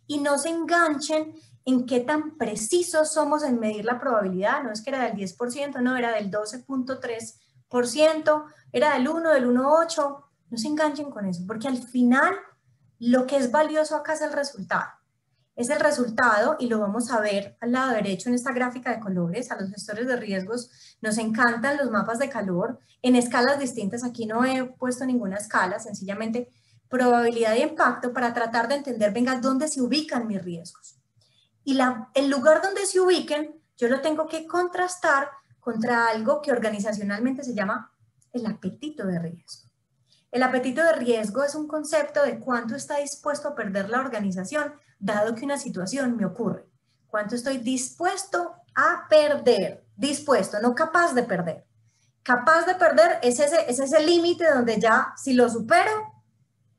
Speaker 3: y no se enganchen en qué tan precisos somos en medir la probabilidad. No es que era del 10%, no, era del 12.3%, era del 1, del 1.8%. No se enganchen con eso, porque al final lo que es valioso acá es el resultado. Es el resultado, y lo vamos a ver al lado derecho en esta gráfica de colores. A los gestores de riesgos nos encantan los mapas de calor en escalas distintas. Aquí no he puesto ninguna escala, sencillamente probabilidad de impacto para tratar de entender, venga, dónde se ubican mis riesgos. Y el lugar donde se ubiquen, yo lo tengo que contrastar contra algo que organizacionalmente se llama el apetito de riesgo. El apetito de riesgo es un concepto de cuánto está dispuesto a perder la organización dado que una situación me ocurre. ¿Cuánto estoy dispuesto a perder? Dispuesto, no capaz de perder. Capaz de perder es ese límite donde ya, si lo supero,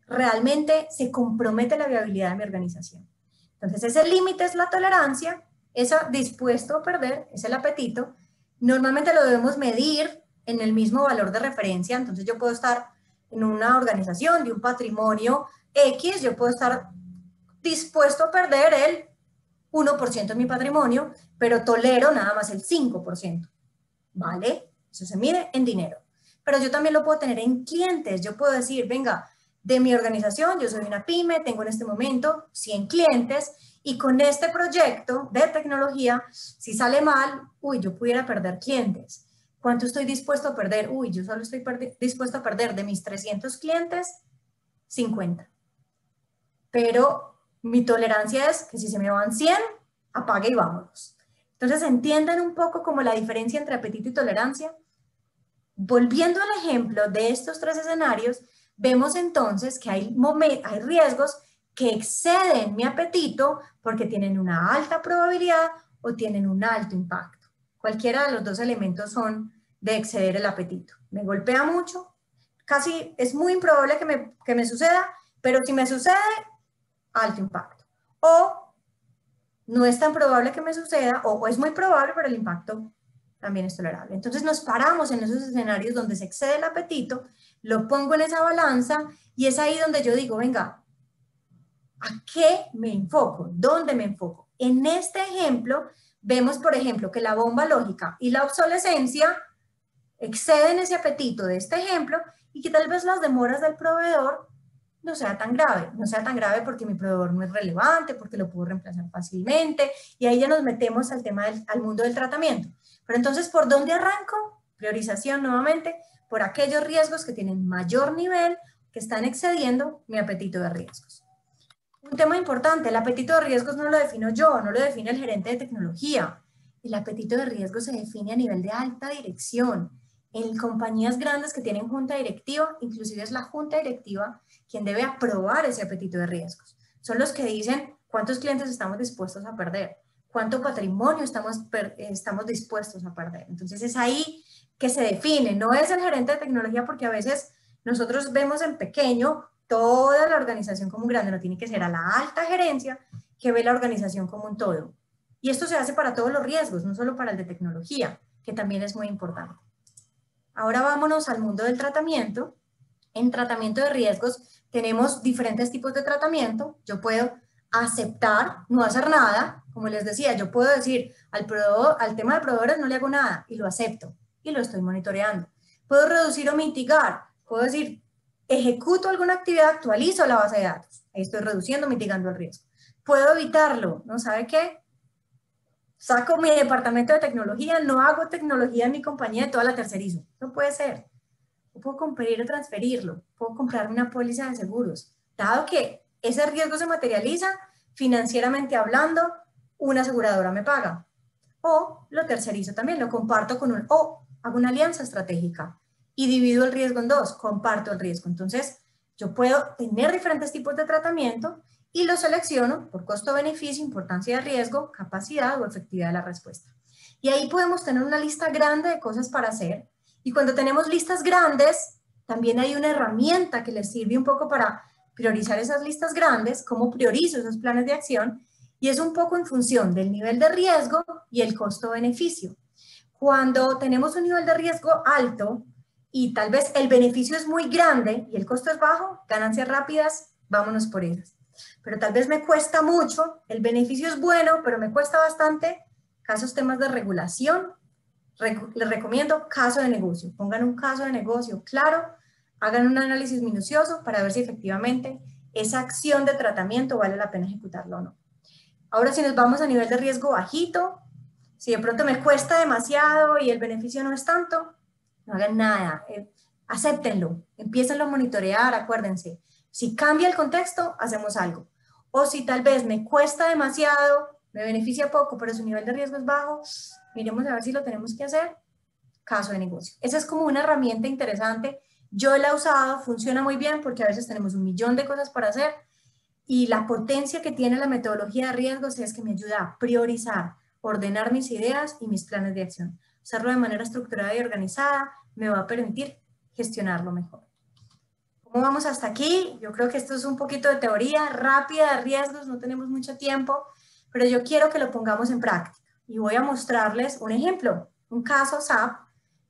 Speaker 3: realmente se compromete la viabilidad de mi organización. Entonces, ese límite es la tolerancia, ese dispuesto a perder es el apetito. Normalmente lo debemos medir en el mismo valor de referencia. Entonces, yo puedo estar en una organización de un patrimonio X, yo puedo estar dispuesto a perder el 1% de mi patrimonio, pero tolero nada más el 5%, ¿vale? Eso se mide en dinero. Pero yo también lo puedo tener en clientes. Yo puedo decir, venga, de mi organización, yo soy una pyme, tengo en este momento 100 clientes y con este proyecto de tecnología, si sale mal, uy, yo pudiera perder clientes. ¿Cuánto estoy dispuesto a perder? Uy, yo solo estoy dispuesto a perder de mis 300 clientes, 50. Pero mi tolerancia es que si se me van 100, apague y vámonos. Entonces, entiendan un poco como la diferencia entre apetito y tolerancia. Volviendo al ejemplo de estos tres escenarios, vemos entonces que hay riesgos que exceden mi apetito porque tienen una alta probabilidad o tienen un alto impacto. Cualquiera de los dos elementos son de exceder el apetito. Me golpea mucho, casi es muy improbable que me suceda, pero si me sucede, alto impacto. O no es tan probable que me suceda, o es muy probable, pero el impacto también es tolerable. Entonces nos paramos en esos escenarios donde se excede el apetito, lo pongo en esa balanza y es ahí donde yo digo, venga, ¿a qué me enfoco? ¿Dónde me enfoco? En este ejemplo, vemos, por ejemplo, que la bomba lógica y la obsolescencia exceden ese apetito de este ejemplo y que tal vez las demoras del proveedor no sea tan grave porque mi proveedor no es relevante, porque lo puedo reemplazar fácilmente, y ahí ya nos metemos al tema al mundo del tratamiento. Pero entonces, ¿por dónde arranco? Priorización nuevamente, por aquellos riesgos que tienen mayor nivel, que están excediendo mi apetito de riesgos. Un tema importante, el apetito de riesgos no lo defino yo, no lo define el gerente de tecnología. El apetito de riesgos se define a nivel de alta dirección. En compañías grandes que tienen junta directiva, inclusive es la junta directiva quien debe aprobar ese apetito de riesgos. Son los que dicen cuántos clientes estamos dispuestos a perder, cuánto patrimonio estamos dispuestos a perder. Entonces es ahí que se define, no es el gerente de tecnología porque a veces nosotros vemos en pequeño toda la organización como un grande, no tiene que ser a la alta gerencia que ve la organización como un todo. Y esto se hace para todos los riesgos, no solo para el de tecnología, que también es muy importante. Ahora vámonos al mundo del tratamiento. En tratamiento de riesgos tenemos diferentes tipos de tratamiento. Yo puedo aceptar, no hacer nada. Como les decía, yo puedo decir al tema de proveedores no le hago nada y lo acepto y lo estoy monitoreando. Puedo reducir o mitigar. Puedo decir, ejecuto alguna actividad, actualizo la base de datos. Ahí estoy reduciendo, mitigando el riesgo. Puedo evitarlo, ¿no? ¿Sabe qué? Saco mi departamento de tecnología, no hago tecnología en mi compañía, toda la tercerizo. No puede ser. Puedo comprar o transferirlo, puedo comprar una póliza de seguros. Dado que ese riesgo se materializa, financieramente hablando, una aseguradora me paga. O lo tercerizo también, lo comparto o hago una alianza estratégica y divido el riesgo en dos, comparto el riesgo. Entonces, yo puedo tener diferentes tipos de tratamiento y lo selecciono por costo-beneficio, importancia de riesgo, capacidad o efectividad de la respuesta. Y ahí podemos tener una lista grande de cosas para hacer. Y cuando tenemos listas grandes, también hay una herramienta que les sirve un poco para priorizar esas listas grandes, cómo priorizo esos planes de acción, y es un poco en función del nivel de riesgo y el costo-beneficio. Cuando tenemos un nivel de riesgo alto y tal vez el beneficio es muy grande y el costo es bajo, ganancias rápidas, vámonos por ellas. Pero tal vez me cuesta mucho, el beneficio es bueno, pero me cuesta bastante, casos temas de regulación, les recomiendo caso de negocio. Pongan un caso de negocio claro, hagan un análisis minucioso para ver si efectivamente esa acción de tratamiento vale la pena ejecutarlo o no. Ahora, si nos vamos a nivel de riesgo bajito, si de pronto me cuesta demasiado y el beneficio no es tanto, no hagan nada, acéptenlo, empiecenlo a monitorear, acuérdense. Si cambia el contexto, hacemos algo. O si tal vez me cuesta demasiado, me beneficia poco, pero su nivel de riesgo es bajo, miremos a ver si lo tenemos que hacer, caso de negocio. Esa es como una herramienta interesante. Yo la he usado, funciona muy bien porque a veces tenemos 1.000.000 de cosas para hacer y la potencia que tiene la metodología de riesgos es que me ayuda a priorizar, ordenar mis ideas y mis planes de acción. Hacerlo de manera estructurada y organizada me va a permitir gestionarlo mejor. ¿Cómo vamos hasta aquí? Yo creo que esto es un poquito de teoría rápida de riesgos, no tenemos mucho tiempo, pero yo quiero que lo pongamos en práctica y voy a mostrarles un ejemplo, un caso SAP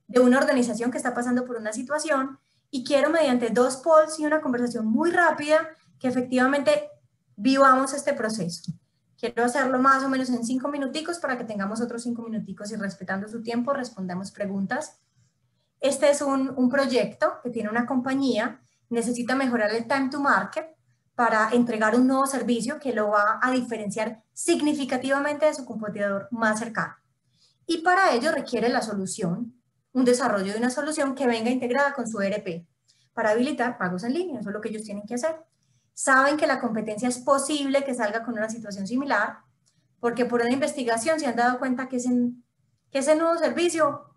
Speaker 3: de una organización que está pasando por una situación y quiero mediante 2 polls y una conversación muy rápida que efectivamente vivamos este proceso. Quiero hacerlo más o menos en 5 minuticos para que tengamos otros 5 minuticos y respetando su tiempo respondamos preguntas. Este es un proyecto que tiene una compañía, necesita mejorar el time to market para entregar un nuevo servicio que lo va a diferenciar significativamente de su competidor más cercano. Y para ello requiere la solución, un desarrollo de una solución que venga integrada con su ERP para habilitar pagos en línea. Eso es lo que ellos tienen que hacer. Saben que la competencia es posible que salga con una situación similar, porque por una investigación se han dado cuenta que ese nuevo servicio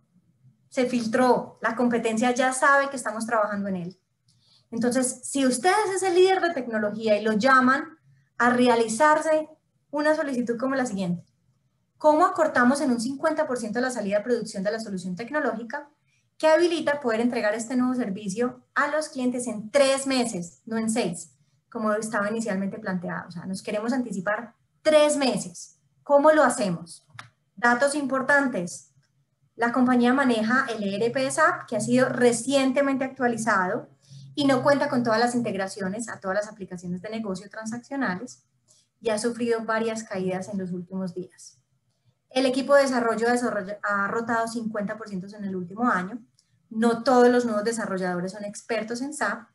Speaker 3: se filtró, la competencia ya sabe que estamos trabajando en él. Entonces, si ustedes es el líder de tecnología y lo llaman a realizarse una solicitud como la siguiente: ¿cómo acortamos en un 50% la salida de producción de la solución tecnológica que habilita poder entregar este nuevo servicio a los clientes en 3 meses, no en 6, como estaba inicialmente planteado? O sea, nos queremos anticipar 3 meses. ¿Cómo lo hacemos? Datos importantes. La compañía maneja el ERP SAP, que ha sido recientemente actualizado y no cuenta con todas las integraciones a todas las aplicaciones de negocio transaccionales y ha sufrido varias caídas en los últimos días. El equipo de desarrollo ha rotado 50% en el último año. No todos los nuevos desarrolladores son expertos en SAP,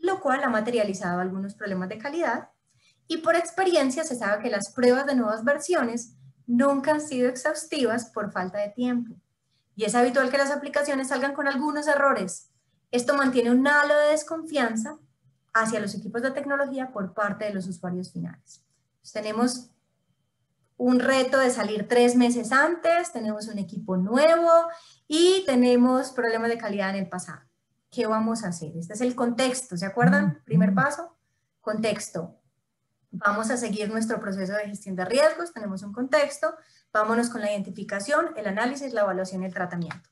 Speaker 3: lo cual ha materializado algunos problemas de calidad. Y por experiencia se sabe que las pruebas de nuevas versiones nunca han sido exhaustivas por falta de tiempo. Y es habitual que las aplicaciones salgan con algunos errores. Esto mantiene un halo de desconfianza hacia los equipos de tecnología por parte de los usuarios finales. Entonces, tenemos un reto de salir 3 meses antes, tenemos un equipo nuevo y tenemos problemas de calidad en el pasado. ¿Qué vamos a hacer? Este es el contexto, ¿se acuerdan? Primer paso, contexto. Vamos a seguir nuestro proceso de gestión de riesgos, tenemos un contexto, vámonos con la identificación, el análisis, la evaluación y el tratamiento.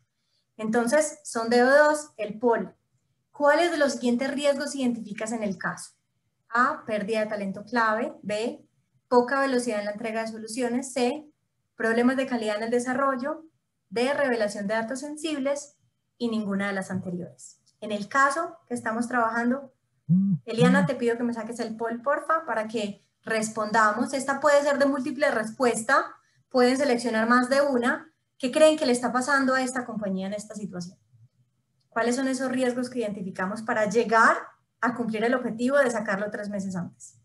Speaker 3: Entonces, sondeo 2, el POL. ¿Cuáles de los siguientes riesgos identificas en el caso? A, pérdida de talento clave. B, poca velocidad en la entrega de soluciones. C, problemas de calidad en el desarrollo. D, revelación de datos sensibles. Y ninguna de las anteriores. En el caso que estamos trabajando, Eliana, te pido que me saques el poll, porfa, para que respondamos. Esta puede ser de múltiple respuesta, pueden seleccionar más de una. ¿Qué creen que le está pasando a esta compañía en esta situación? ¿Cuáles son esos riesgos que identificamos para llegar a cumplir el objetivo de sacarlo 3 meses antes?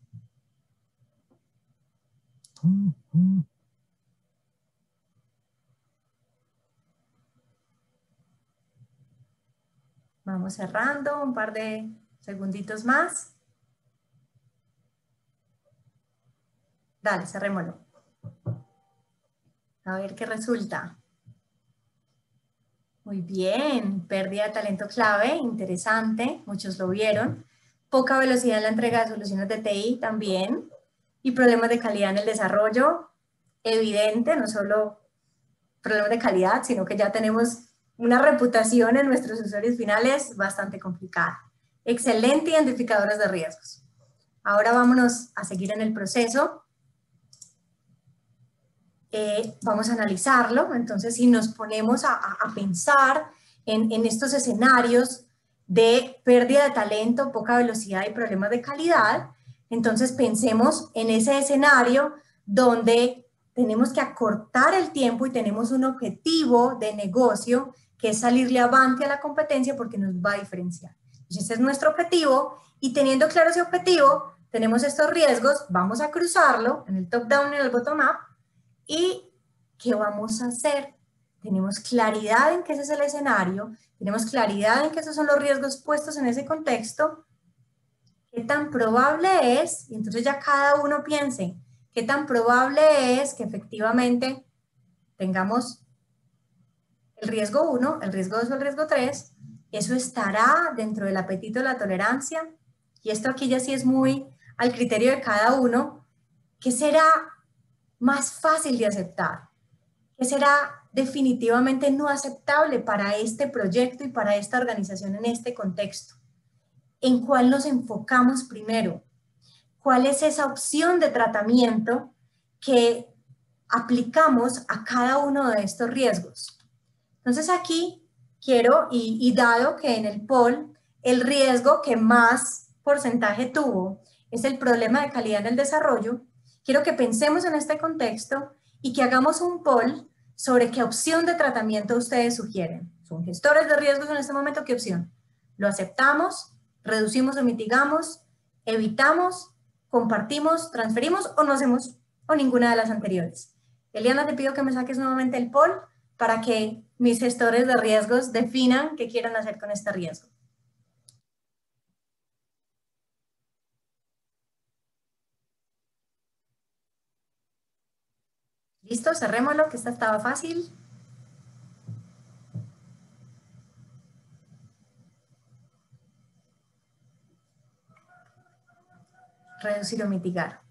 Speaker 3: Vamos cerrando, un par de segunditos más. Dale, cerrémoslo. A ver qué resulta. Muy bien, pérdida de talento clave, interesante, muchos lo vieron. Poca velocidad en la entrega de soluciones de TI también. Y problemas de calidad en el desarrollo, evidente, no solo problemas de calidad, sino que ya tenemos una reputación en nuestros usuarios finales bastante complicada. Excelente identificadores de riesgos. Ahora vámonos a seguir en el proceso. Vamos a analizarlo. Entonces, si nos ponemos a pensar en estos escenarios de pérdida de talento, poca velocidad y problemas de calidad, entonces pensemos en ese escenario donde tenemos que acortar el tiempo y tenemos un objetivo de negocio que es salirle avante a la competencia porque nos va a diferenciar. Entonces, ese es nuestro objetivo y teniendo claro ese objetivo, tenemos estos riesgos, vamos a cruzarlo en el top-down y en el bottom-up. ¿Y qué vamos a hacer? Tenemos claridad en que ese es el escenario, tenemos claridad en que esos son los riesgos puestos en ese contexto. ¿Qué tan probable es? Y entonces ya cada uno piense, ¿qué tan probable es que efectivamente tengamos el riesgo 1, el riesgo 2 o el riesgo 3? Eso estará dentro del apetito de la tolerancia. Y esto aquí ya sí es muy al criterio de cada uno. ¿Qué será más fácil de aceptar? ¿Qué será definitivamente no aceptable para este proyecto y para esta organización en este contexto? ¿En cuál nos enfocamos primero? ¿Cuál es esa opción de tratamiento que aplicamos a cada uno de estos riesgos? Entonces aquí quiero, y dado que en el poll el riesgo que más porcentaje tuvo es el problema de calidad en el desarrollo, quiero que pensemos en este contexto y que hagamos un poll sobre qué opción de tratamiento ustedes sugieren. Son gestores de riesgos en este momento, ¿qué opción? ¿Lo aceptamos, reducimos o mitigamos, evitamos, compartimos, transferimos o no hacemos o ninguna de las anteriores? Eliana, te pido que me saques nuevamente el poll para que mis gestores de riesgos definan qué quieren hacer con este riesgo. Listo, cerrémoslo, que esta estaba fácil. Reducir o mitigar.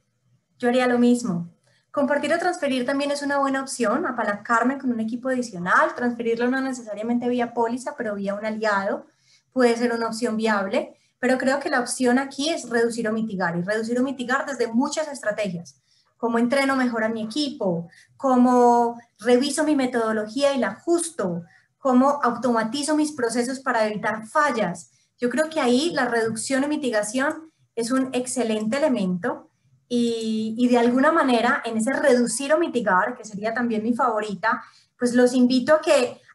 Speaker 3: Yo haría lo mismo. Compartir o transferir también es una buena opción, apalancarme con un equipo adicional, transferirlo no necesariamente vía póliza, pero vía un aliado, puede ser una opción viable, pero creo que la opción aquí es reducir o mitigar, y reducir o mitigar desde muchas estrategias, cómo entreno mejor a mi equipo, cómo reviso mi metodología y la ajusto, cómo automatizo mis procesos para evitar fallas. Yo creo que ahí la reducción y mitigación es un excelente elemento. Y de alguna manera, en ese reducir o mitigar, que sería también mi favorita, pues los invito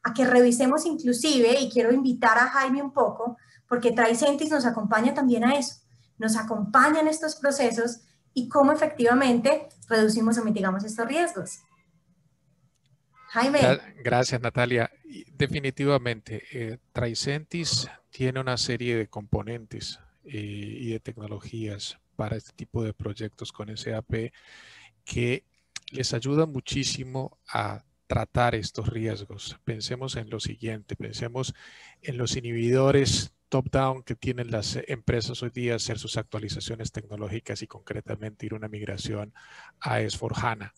Speaker 3: a que revisemos inclusive, y quiero invitar a Jaime un poco, porque Tricentis nos acompaña también a eso, nos acompaña en estos procesos y cómo efectivamente reducimos o mitigamos estos riesgos. Jaime.
Speaker 2: Gracias, Natalia. Definitivamente, Tricentis tiene una serie de componentes y de tecnologías para este tipo de proyectos con SAP que les ayuda muchísimo a tratar estos riesgos. Pensemos en lo siguiente, pensemos en los inhibidores top-down que tienen las empresas hoy día, hacer sus actualizaciones tecnológicas y concretamente ir a una migración a S/4HANA.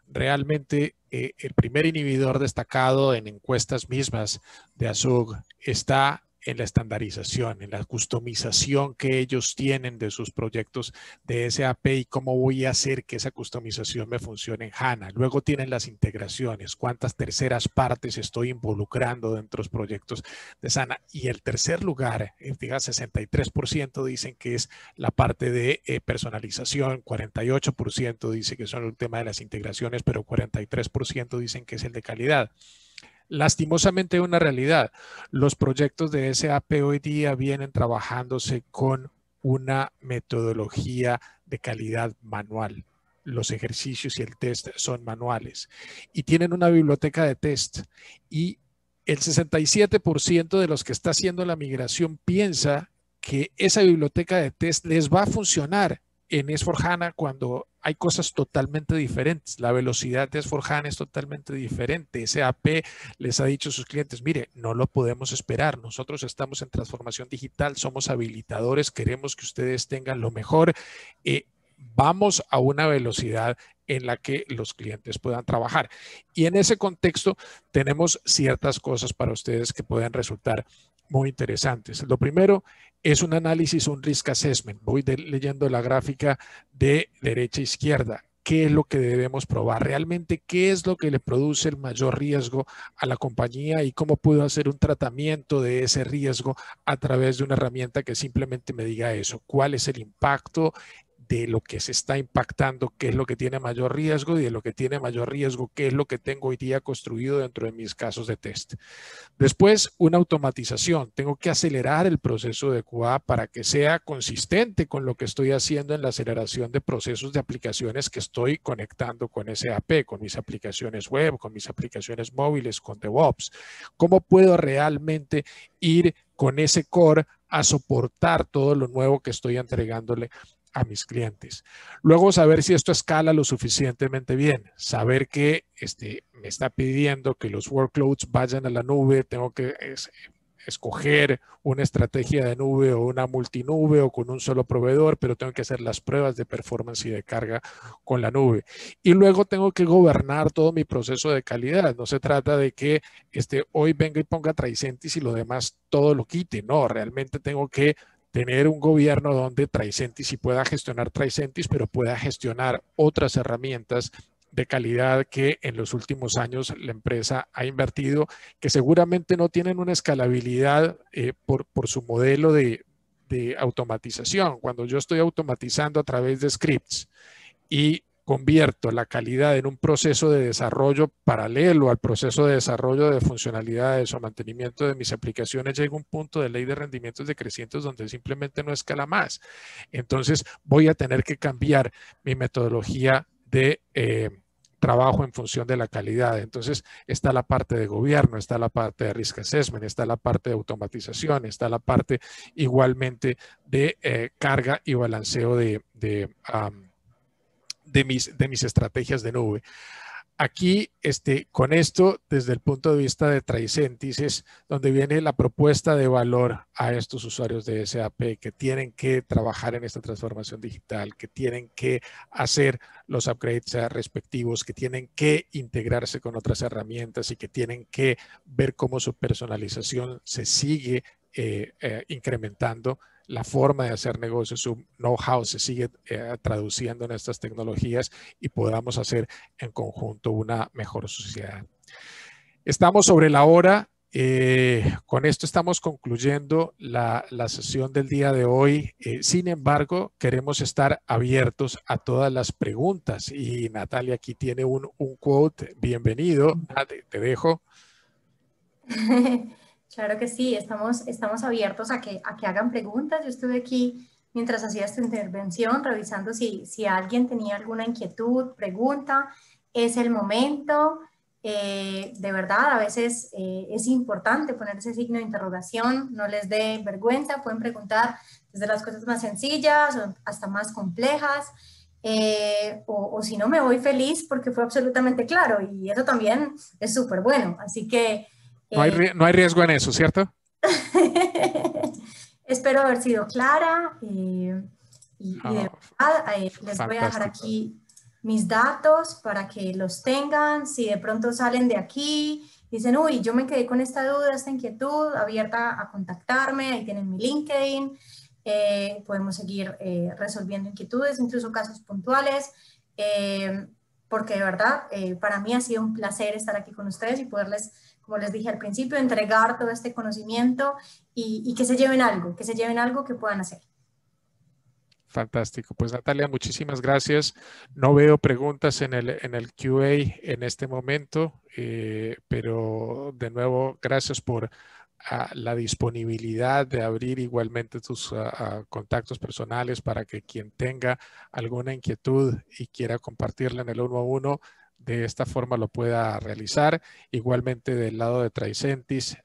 Speaker 2: Realmente el primer inhibidor destacado en encuestas mismas de Azug está en la estandarización, en la customización que ellos tienen de sus proyectos de SAP y cómo voy a hacer que esa customización me funcione en HANA. Luego tienen las integraciones, cuántas terceras partes estoy involucrando dentro de los proyectos de SAP. Y el tercer lugar, diga 63% dicen que es la parte de personalización, 48% dice que son el tema de las integraciones, pero 43% dicen que es el de calidad. Lastimosamente una realidad, los proyectos de SAP hoy día vienen trabajándose con una metodología de calidad manual. Los ejercicios y el test son manuales y tienen una biblioteca de test y el 67% de los que está haciendo la migración piensa que esa biblioteca de test les va a funcionar en S/4HANA cuando hay cosas totalmente diferentes. La velocidad de S/4HANA es totalmente diferente. SAP les ha dicho a sus clientes, mire, no lo podemos esperar. Nosotros estamos en transformación digital, somos habilitadores, queremos que ustedes tengan lo mejor. Vamos a una velocidad en la que los clientes puedan trabajar. Y en ese contexto tenemos ciertas cosas para ustedes que pueden resultar muy interesantes. Lo primero es un análisis, un risk assessment. Voy leyendo la gráfica de derecha a izquierda. ¿Qué es lo que debemos probar? Realmente, ¿qué es lo que le produce el mayor riesgo a la compañía y cómo puedo hacer un tratamiento de ese riesgo a través de una herramienta que simplemente me diga eso? ¿Cuál es el impacto de lo que se está impactando, qué es lo que tiene mayor riesgo y de lo que tiene mayor riesgo, qué es lo que tengo hoy día construido dentro de mis casos de test? Después, una automatización. Tengo que acelerar el proceso de QA para que sea consistente con lo que estoy haciendo en la aceleración de procesos de aplicaciones que estoy conectando con SAP, con mis aplicaciones web, con mis aplicaciones móviles, con DevOps. ¿Cómo puedo realmente ir con ese core a soportar todo lo nuevo que estoy entregándole a mis clientes? Luego, saber si esto escala lo suficientemente bien, saber que me está pidiendo que los workloads vayan a la nube, tengo que escoger una estrategia de nube o una multinube o con un solo proveedor, pero tengo que hacer las pruebas de performance y de carga con la nube. Y luego tengo que gobernar todo mi proceso de calidad. No se trata de que hoy venga y ponga Tricentis y lo demás todo lo quite. No, realmente tengo que tener un gobierno donde Tricentis sí pueda gestionar Tricentis, pero pueda gestionar otras herramientas de calidad que en los últimos años la empresa ha invertido, que seguramente no tienen una escalabilidad por su modelo de de automatización. Cuando yo estoy automatizando a través de scripts y convierto la calidad en un proceso de desarrollo paralelo al proceso de desarrollo de funcionalidades o mantenimiento de mis aplicaciones, llega un punto de ley de rendimientos decrecientes donde simplemente no escala más. Entonces voy a tener que cambiar mi metodología de trabajo en función de la calidad. Entonces está la parte de gobierno, está la parte de risk assessment, está la parte de automatización, está la parte igualmente de carga y balanceo de mis estrategias de nube. Aquí, con esto, desde el punto de vista de Tricentis, es donde viene la propuesta de valor a estos usuarios de SAP que tienen que trabajar en esta transformación digital, que tienen que hacer los upgrades respectivos, que tienen que integrarse con otras herramientas y que tienen que ver cómo su personalización se sigue incrementando. La forma de hacer negocios, su know-how se sigue traduciendo en estas tecnologías y podamos hacer en conjunto una mejor sociedad. Estamos sobre la hora. Con esto estamos concluyendo la sesión del día de hoy. Sin embargo, queremos estar abiertos a todas las preguntas. Y Natalia aquí tiene un quote. Bienvenido. Te dejo.
Speaker 3: Claro que sí, estamos abiertos a que hagan preguntas. Yo estuve aquí mientras hacía esta intervención revisando si alguien tenía alguna inquietud, pregunta. Es el momento. De verdad, a veces es importante poner ese signo de interrogación. No les dé vergüenza, pueden preguntar desde las cosas más sencillas hasta más complejas. O si no, me voy feliz porque fue absolutamente claro y eso también es súper bueno. Así que...
Speaker 2: No hay riesgo en eso, ¿cierto?
Speaker 3: Espero haber sido clara y de verdad les voy a dejar aquí mis datos para que los tengan. Si de pronto salen de aquí, dicen, uy, yo me quedé con esta duda, esta inquietud, abierta a contactarme, ahí tienen mi LinkedIn. Podemos seguir resolviendo inquietudes, incluso casos puntuales, porque de verdad para mí ha sido un placer estar aquí con ustedes y poderles, como les dije al principio, entregar todo este conocimiento y que se lleven algo, que puedan hacer.
Speaker 2: Fantástico. Pues Natalia, muchísimas gracias. No veo preguntas en el QA en este momento, pero de nuevo, gracias por la disponibilidad de abrir igualmente tus contactos personales para que quien tenga alguna inquietud y quiera compartirla en el 1 a 1, de esta forma lo pueda realizar. Igualmente del lado de Tricentis,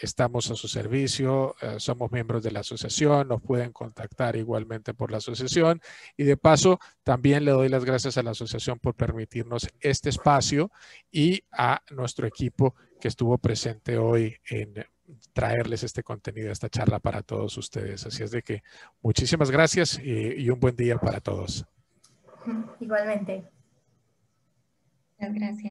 Speaker 2: estamos a su servicio, somos miembros de la asociación, nos pueden contactar igualmente por la asociación y de paso también le doy las gracias a la asociación por permitirnos este espacio y a nuestro equipo que estuvo presente hoy en traerles este contenido, esta charla para todos ustedes. Así es de que muchísimas gracias y un buen día para todos.
Speaker 3: Igualmente.
Speaker 1: Muchas gracias.